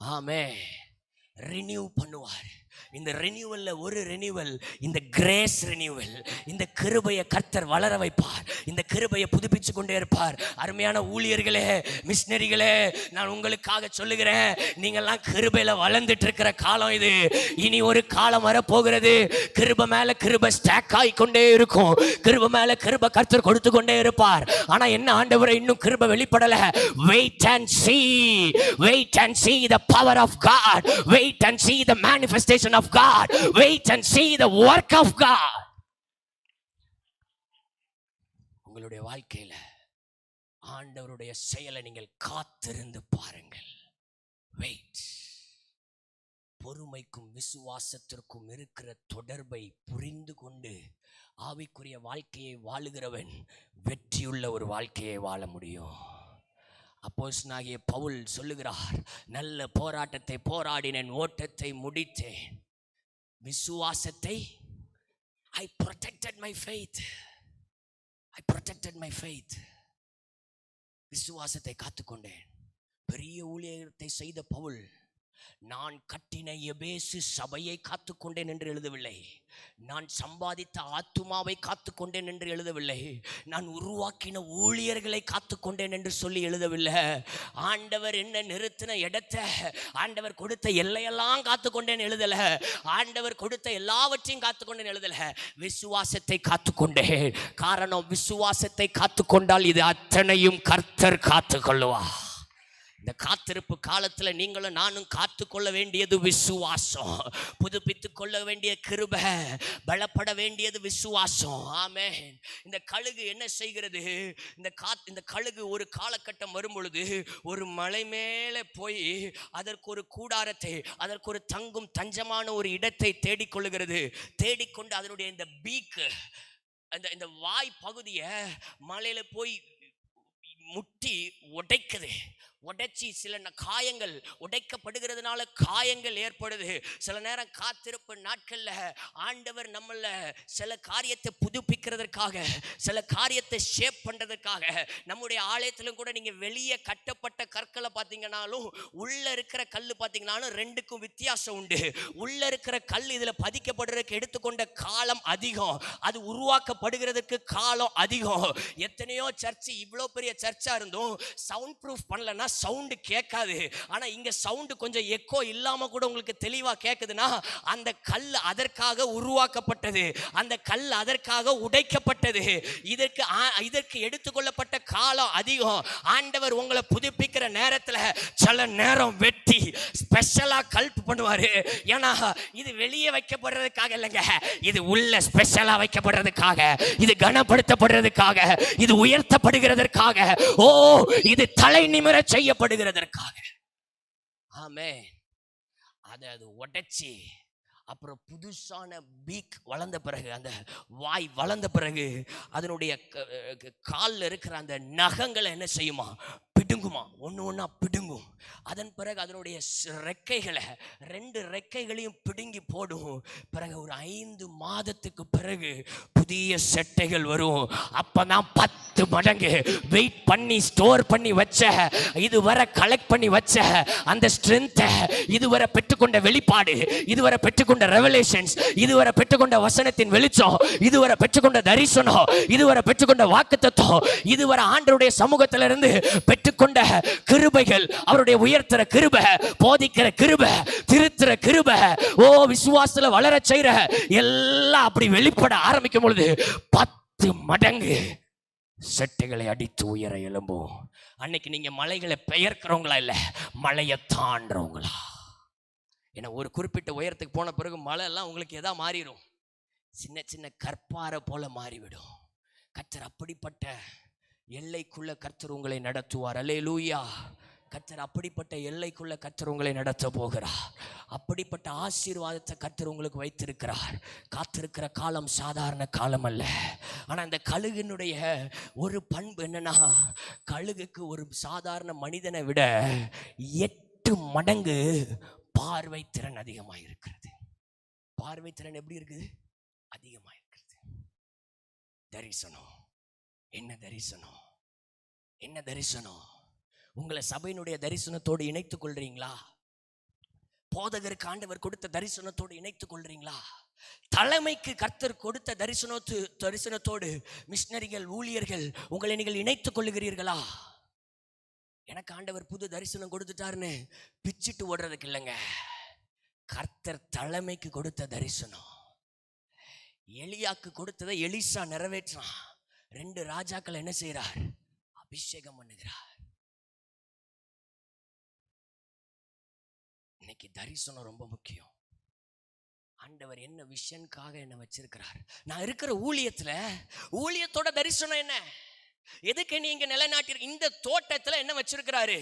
Speaker 2: ஆமே, ரினியூ பண்ணுவார். இந்த ரெனியூவல்ல ஒரு ரெனியூவல், இந்த கிரேஸ் ரெனியூவல். இந்த கிருபையை கர்த்தர் வளர வைப்பார், இந்த கிருபையை புதுப்பிச்சு கொண்டே இருப்பார். அருமையான ஊழியர்களே, மிஷனரிகளே, நான் உங்களுக்காக சொல்லுகிறேன், நீங்கள்லாம் கிருபையில வளர்ந்துட்டு இருக்கிற காலம் இது. இனி ஒரு காலம் வரப்போகிறது, கிருபை மேல கிருபை ஸ்டாக் ஆகி கொண்டே இருக்கும். கிருபை மேல கிருபை கர்த்தர் கொடுத்து கொண்டே இருப்பார். ஆனா என்ன, ஆண்டவரே இன்னும் கிருபை வெளிப்படல. Wait and see, wait and see the power of God, wait and see the manifestation of God, wait and see the work of God. உங்களுடைய வாழ்க்கையில ஆண்டவருடைய செயலை நீங்கள் காத்திருந்து பாருங்கள். வெயிட். பொறுமைக்கும் விசுவாசத்திற்கும் இருக்கிற தொடர்பை புரிந்து கொண்டு ஆவிக்குரிய வாழ்க்கையை வாழுகிறவன் வெற்றியுள்ள ஒரு வாழ்க்கையை வாழ முடியும். அப்போஸ்தலனாகிய பவுல் சொல்லுகிறார், நல்ல போராட்டத்தை போராடினேன், ஓட்டத்தை முடித்தேன், விசுவாசத்தை I protected my faith, I protected my faith. விசுவாசத்தை காத்துக்கொண்டேன். பெரிய ஊழியத்தை செய்த பவுல், நான் கட்டின எபேசு சபையை காத்துக்கொண்டேன் என்று எழுதவில்லை, நான் சம்பாதித்த ஆத்துமாவை காத்துக்கொண்டேன் என்று எழுதவில்லை, நான் உருவாக்கின ஊழியர்களை காத்துக்கொண்டேன் என்று சொல்லி எழுதவில்லை. ஆண்டவர் என்ன நிறுத்தின இடத்தை, ஆண்டவர் கொடுத்த எல்லையெல்லாம் காத்துக்கொண்டேன் எழுதல, ஆண்டவர் கொடுத்த எல்லாவற்றையும் காத்துக்கொண்டேன் எழுதல, விசுவாசத்தை காத்துக்கொண்டேன். காரணம், விசுவாசத்தை காத்துக்கொண்டால் இது அத்தனையும் கர்த்தர் காத்துக்கொள்ளுவார். இந்த காத்திருப்பு காலத்தில் நீங்களும் நானும் காத்துக்கொள்ள வேண்டியது விசுவாசம், புதுப்பித்து கொள்ள வேண்டிய கிருபை, பலப்பட வேண்டியது விசுவாசம். ஆமென். இந்த கழுகு என்ன செய்கிறது? இந்த கழுகு ஒரு காலகட்டம் வரும் பொழுது ஒரு மலை மேலே போய் அதற்கு ஒரு கூடாரத்தை, அதற்கு ஒரு தங்கும் தஞ்சமான ஒரு இடத்தை தேடிக்கொள்ளுகிறது. தேடிக்கொண்டு அதனுடைய இந்த பீக்கு, இந்த வாய் பகுதியை மலையில போய் முட்டி உடைக்குது. உடைச்சி சில காயங்கள், உடைக்கப்படுகிறதுனால காயங்கள் ஏற்படுது. சில நேரம் காத்திருப்பு நாட்கள்ல ஆண்டவர் நம்மள சில காரியத்தை புதுப்பிக்கிறதுக்காக, சில காரியத்தை ஷேப் பண்றதுக்காக, நம்முடைய ஆலயத்திலும் கூட நீங்க வெளியே கட்டப்பட்ட கற்களை பார்த்தீங்கன்னாலும் உள்ள இருக்கிற கல் பார்த்தீங்கன்னாலும் ரெண்டுக்கும் வித்தியாசம் உண்டு. உள்ள இருக்கிற கல் இதுல பதிக்கப்படுறதுக்கு எடுத்துக்கொண்ட காலம் அதிகம், அது உருவாக்கப்படுகிறதுக்கு காலம் அதிகம். எத்தனையோ சர்ச்சு, இவ்வளோ பெரிய சர்ச்சா இருந்தும் சவுண்ட் ப்ரூஃப் பண்ணலன்னா சவுண்ட் கேட்காது. ஆனா இங்க சவுண்ட் கொஞ்சம் எக்கோ இல்லாம கூட உங்களுக்கு தெளிவா கேட்குதுன்னா அந்த கல் அதற்காக உருவாக்கப்பட்டது, அந்த கல் அதற்காக உடைக்கப்பட்டது. இதற்கு எடுத்துக்கொள்ளப்பட்ட காலம் அதிகம். ஆண்டவர் உங்களை புதுப்பிக்கிற நேரத்துல சில நேரம் வெட்டி ஸ்பெஷலா கல்ப் பண்ணுவாரு. ஏன்னா இது வெளியே வைக்கப்படுறதுக்காக இல்லைங்க, இது உள்ள ஸ்பெஷலா வைக்கப்படுறதுக்காக, இது கனப்படுத்தப்படுறதுக்காக, இது உயர்த்தப்படுகிறதற்காக, ஓ இது தலை நிமிர செய்யப்படுகிறதற்காக. ஆமென். அது உடைச்சி அப்புறம் புதுசான பீக் வளர்ந்த பிறகு, அந்த வாய் வளர்ந்த பிறகு அதனுடைய காலில் இருக்கிற அந்த நகங்களை என்ன செய்யுமா? பிடுங்குமா, ஒன்று ஒன்றா பிடுங்கும். அதன் பிறகு அதனுடைய ரெக்கைகளை, 2 ரெக்கைகளையும் பிடுங்கி போடும். பிறகு ஒரு 5 மாதத்துக்கு பிறகு புதிய செட்டைகள் வரும். அப்பதான் 10 மடங்கு வெயிட் பண்ணி ஸ்டோர் பண்ணி வச்ச, இதுவரை கலெக்ட் பண்ணி வச்ச அந்த ஸ்ட்ரென்த்தை, இதுவரை பெற்றுக்கொண்ட வெளிப்பாடு, இதுவரை பெற்றுக்கொண்ட ரெவலேஷன்ஸ், இதுவரை பெற்றுக்கொண்ட வசனத்தின் வெளிச்சம், இதுவரை பெற்றுக்கொண்ட தரிசனம், இதுவரை பெற்றுக்கொண்ட வாக்குத்தத்தம், இதுவரை ஆண்டவருடைய சமூகத்திலிருந்து பெற்றுக்கொண்ட கிருபைகள், அவருடைய உயர்த்துற கிருபை, போதிக்கிற கிருபை, திருத்துற கிருபை, ஓ விசுவாசத்துல வளர செய்யற எல்லாம் அப்படி வெளிப்பட ஆரம்பிக்கும் பொழுது 10 மடங்கு செட்டைகளை அடித்து உயர எழும்பும். அன்னைக்கு நீங்க மலைகளை பெயர்க்கிறவங்களா இல்ல, மலையை தாண்டவங்களா. ஏன்னா ஒரு குறிப்பிட்ட உயரத்துக்கு போன பிறகு மலை எல்லாம் உங்களுக்கு எதா மாறிடும், சின்ன சின்ன கற்பாறை போல மாறிவிடும். கர்த்தர் அப்படிப்பட்ட எல்லைக்குள்ள கர்த்தர் உங்களை நடத்துவார். அல்லேலூயா. கர்த்தர் அப்படிப்பட்ட எல்லைக்குள்ள கர்த்தர் உங்களை நடத்த போகிறார். அப்படிப்பட்ட ஆசீர்வாதத்தை கர்த்தர் உங்களுக்கு வைத்திருக்கிறார். காத்திருக்கிற காலம் சாதாரண காலம் அல்ல. ஆனால் இந்த கழுகினுடைய ஒரு பண்பு என்னன்னா, கழுகுக்கு ஒரு சாதாரண மனிதனை விட 8 மடங்கு பார்வை திறன் அதிகமாக இருக்கிறது. பார்வை திறன் எப்படி இருக்குது? அதிகமாக இருக்கிறது. தரிசனம். என்ன தரிசனம்? என்ன தரிசனம்? உங்களை சபையினுடைய தரிசனத்தோடு இணைத்துக் கொள்றீங்களா? போதகருக்கு ஆண்டவர் கொடுத்த தரிசனத்தோடு இணைத்துக் கொள்றீங்களா? தலைமைக்கு கர்த்தர் கொடுத்த தரிசனத்தோடு மிஷனரிகள், ஊழியர்கள் உங்களை நீங்கள் இணைத்துக் கொள்ளுகிறீர்களா? எனக்கு ஆண்டவர் புது தரிசனம் கொடுத்துட்டாருன்னு பிச்சிட்டு ஓடுறதுக்கு இல்லைங்க. கர்த்தர் தலைமைக்கு கொடுத்த தரிசனம். எலியாக்கு கொடுத்ததை எலிசா நிறைவேற்றான். 2 ராஜாக்கள் என்ன செய்யறார்? அபிஷேகம் பண்ணுகிறார். இன்னைக்கு தரிசனம் ரொம்ப முக்கியம். ஆண்டவர் என்ன விஷனுக்காக என்ன வச்சிருக்கிறார்? நான் இருக்கிற ஊழியத்தோட தரிசனம் என்ன? எதுக்கு நீங்க நிலைநாட்டி இந்த தோட்டத்துல என்ன வச்சிருக்கிறாரு?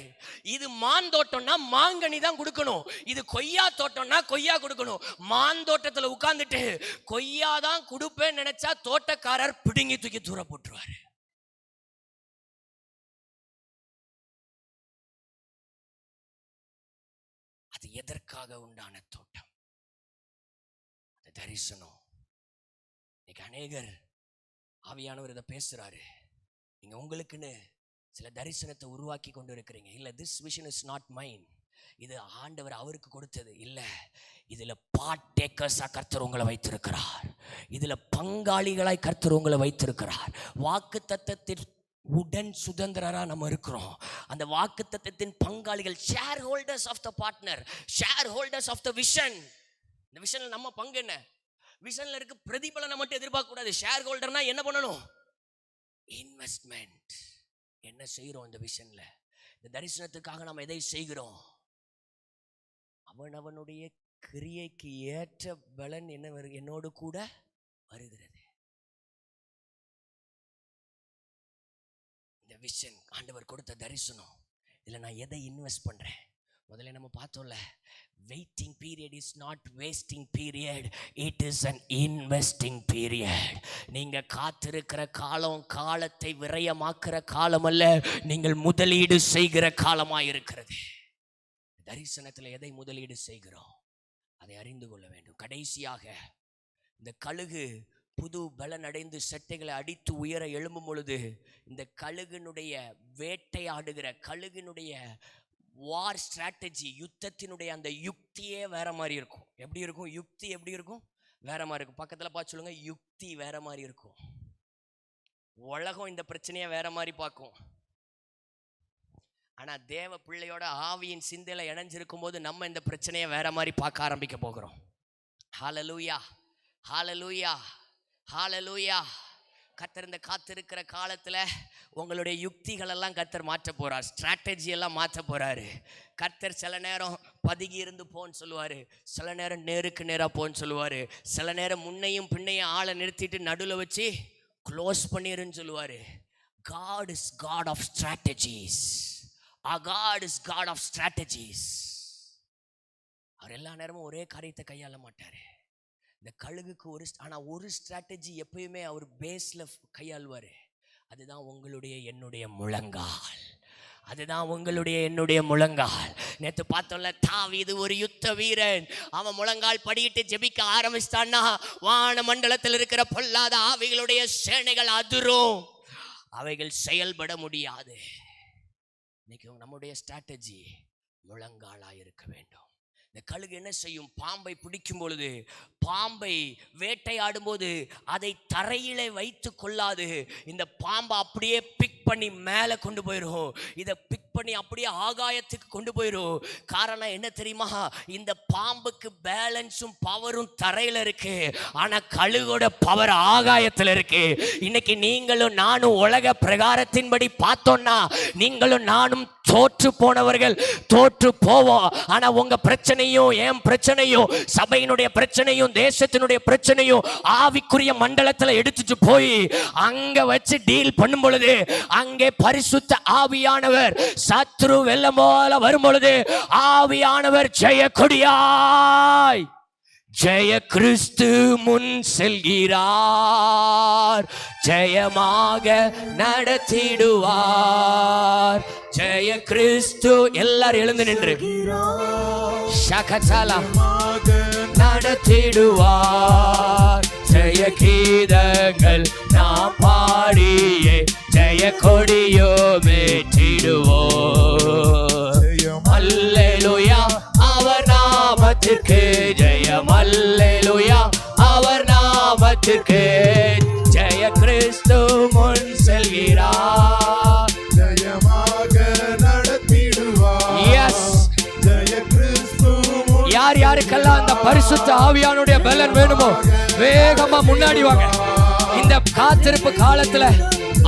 Speaker 2: இது மாந்தோட்டம்னா மாங்கனி தான் கொடுக்கணும், இது கொய்யா தோட்டம்னா கொய்யா கொடுக்கணும். மாந்தோட்டத்துல உட்கார்ந்துட்டு கொய்யா தான் கொடுப்பேன்னு நினைச்சா தோட்டக்காரர் பிடுங்கி தூக்கி தூர போட்டுருவாரு. அது எதற்காக உண்டான தோட்டம்? அது தரிசனம். இன்னைக்கு அநேகர் ஆவியானவர் இதை பேசுறாரு. நீங்க உங்களுக்குன்னு சில தரிசனத்தை உருவாக்கி கொண்டு இருக்கிறீங்க. இல்ல, this vision is not mine, இது ஆண்டவர் அவருக்கு கொடுத்தது இல்ல. இதுல பார்ட்டேக்கர்ஸா கர்த்தர் உங்களை வைத்திருக்கிறார். இதுல பங்காளிகளாய் கர்த்தர் உங்களை வைத்திருக்கிறார். வாக்கு தத்தத்தின் உடன் சுதந்திரரா நம்ம இருக்கிறோம். அந்த வாக்கு தத்தத்தின் பங்காளிகள், shareholders of the partner, shareholders of the vision. இந்த விஷன்ல நம்ம பங்கு என்ன? விஷன்ல இருக்கு பிரதிபலனை மட்டும் எதிர்பார்க்க கூடாது. ஷேர் ஹோல்டர்னா என்ன பண்ணணும்? இன்வெஸ்ட்மெண்ட். என்ன செய்கிறோம் இந்த விஷன்ல? இந்த தரிசனத்துக்காக நாம் எதை செய்கிறோம்? அவனுடைய கிரியைக்கு ஏற்ற பலன் என்ன என்னோடு கூட வருகிறது. இந்த விஷன் ஆண்டவர் கொடுத்த தரிசனம். இதுல நான் எதை இன்வெஸ்ட் பண்றேன்? முதல்ல நம்ம பார்த்தோம்ல, waiting period is not wasting period, it is an investing period. நீங்க காத்திருக்கிற காலம் காலத்தை விரயமாக்குற காலம் அல்ல, நீங்கள் முதலீடு செய்கிற காலமாய் இருக்கிறது. தரிசனத்தில் எதை முதலீடு செய்கிறோம் அதை அறிந்து கொள்ள வேண்டும். கடைசியாக இந்த கழுகு புது பலன் அடைந்து செட்டைகளை அடித்து உயர எழும்பும் பொழுது, இந்த கழுகினுடைய வேட்டையாடுகிற கழுகினுடைய வார் ஸ்ட்ராட்டஜி, யுத்தத்தினுடைய அந்த யுக்தியே வேற மாதிரி இருக்கும். எப்படி இருக்கும்? யுக்தி எப்படி இருக்கும்? வேற மாதிரி இருக்கும். பக்கத்துல பார்த்து சொல்லுங்க, யுக்தி வேற மாதிரி இருக்கும். உலகம் இந்த பிரச்சனையை வேற மாதிரி பார்க்கும். ஆனா தேவ பிள்ளையோட ஆவியின் சிந்தையில இணைஞ்சிருக்கும் போது நம்ம இந்த பிரச்சனையை வேற மாதிரி பார்க்க ஆரம்பிக்க போகிறோம். ஹல்லேலூயா, ஹல்லேலூயா, ஹல்லேலூயா. கர்த்தர் இந்த காத்திருக்கிற காலத்துல உங்களுடைய யுக்திகள் எல்லாம் கர்த்தர் மாற்ற போறார், ஸ்ட்ராட்டஜி எல்லாம் மாற்ற போறாரு. கர்த்தர் சில நேரம் பதுங்கி இருந்து போன்னு சொல்லுவாரு, சில நேரம் நேருக்கு நேரா போன்னு சொல்லுவாரு, சில நேரம் முன்னையும் பின்னையும் ஆளை நிறுத்திட்டு நடுவில் வச்சு க்ளோஸ் பண்ணிருன்னு சொல்லுவாரு. God is God of strategies. Our God is God of strategies. அவர் எல்லா நேரமும் ஒரே காரியத்தை கையாள மாட்டாரு. இந்த கழுகுக்கு ஒரு ஸ்ட்ராட்டஜி எப்பயுமே அவர் பேஸ்ல கையாளுவாரு. அதுதான் உங்களுடைய என்னுடைய முழங்கால். அதுதான் உங்களுடைய என்னுடைய முழங்கால். நேற்று பார்த்தோம்ல, தாவீது ஒரு யுத்த வீரன். அவன் முழங்கால் படியிட்டு ஜெபிக்க ஆரம்பிச்சிட்டான்னா வான மண்டலத்தில் இருக்கிற பொல்லாத ஆவிகளுடைய சேனைகள் அதிரும், அவைகள் செயல்பட முடியாது. இன்னைக்கு நம்முடைய ஸ்ட்ராட்டஜி முழங்காலா இருக்க வேண்டும். இந்த கழுகு என்ன செய்யும்? பாம்பை பிடிக்கும் பொழுது, பாம்பை வேட்டையாடும் போது அதை தரையிலே வைத்து கொள்ளாது. இந்த பாம்பை அப்படியே பிக் பண்ணி மேலே கொண்டு போயிடும். இதை பிக் பண்ணி அப்படியே ஆகாயத்துக்கு கொண்டு போயிடும். காரணம் என்ன தெரியுமா? இந்த பாம்புக்கு பேலன்ஸும் பவரும் தரையில இருக்கு, ஆனா கழுகோட பவர் ஆகாயத்தில் இருக்கு. இன்னைக்கு நீங்களும் நானும் உலக பிரகாரத்தின்படி பார்த்தோம்னா நீங்களும் நானும் தோற்று போனவர்கள், தோற்று போவோம். ஆனா உங்க பிரச்சனையும் என் பிரச்சனையும் சபையினுடைய பிரச்சனையும் தேசத்தினுடைய பிரச்சனையும் ஆவிக்குரிய மண்டலத்துல எடுத்துட்டு போய் அங்க வச்சு டீல் பண்ணும் பொழுது, அங்கே பரிசுத்த ஆவியானவர் சத்ரு வெள்ளம் போல வரும் பொழுது ஆவியானவர் ஜெய கொடியாய் ஜெய கிறிஸ்து முன் செல்கிறார், ஜெயமாக நடத்திடுவார். ஜெய கிறிஸ்து. எல்லாரும் எழுந்து நின்று நடத்திடுவார். ஜெய கீதங்கள் நாம் பாடியே ஜெய கொடியோ மேற்றிடுவோம். அல்லேலூயா, அவர் நாம
Speaker 1: யார் யாருக்கெல்லாம் அந்த பரிசுத்த ஆவியானுடைய பலன் வேணுமோ வேகமா முன்னாடி வாங்க. இந்த காத்திருப்பு காலத்துல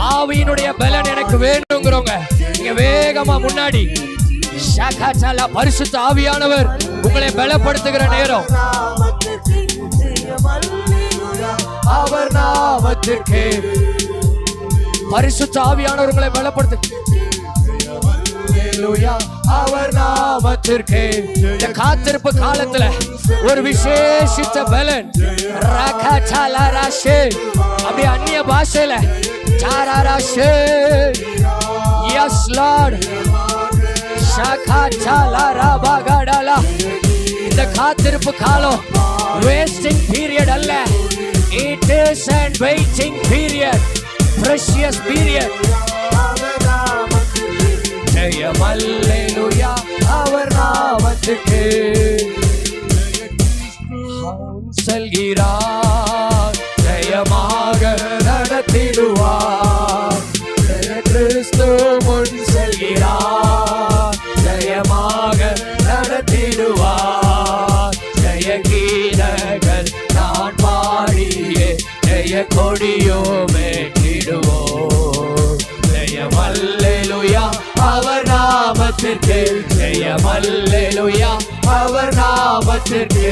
Speaker 1: ஆவியினுடைய பலன் எனக்கு வேணுங்கிறவங்க நீங்க வேகமா முன்னாடி. பரிசுத்த ஆவியானவர் உங்களை பலப்படுத்துகிற நேரம். அவர் நாமத்திற்கு பரிசுத்த ஆவியானவர் உங்களை பலப்படுத்து. அவர் நாமத்திற்கு இந்த காத்திருப்பு காலத்துல ஒரு விசேஷித்த பலன். அப்படி அந்நிய பாஷையில எஸ் லார்ட். இந்த காத்திருப்பு காலம் வேஸ்டிங் பீரியட் அல்ல. It is an waiting period, precious period. ஜெயம் அல்லேலூயா அவர் நாமத்துக்கு. செல்கிறார் ஜெயமாக நடத்திடுவார். கிறிஸ்து முன் செல்கிறார் ஜெயமாக நடத்திடுவார். ஜெய கீதங்கள் நான் பாடியே ஜெய கொடியோ மேற்றிடுவோம். ஜெயம் அல்லேலூயா அவர் நாமத்திற்கு. ஜெயம் அல்லேலூயா அவர் நாமத்திற்கு.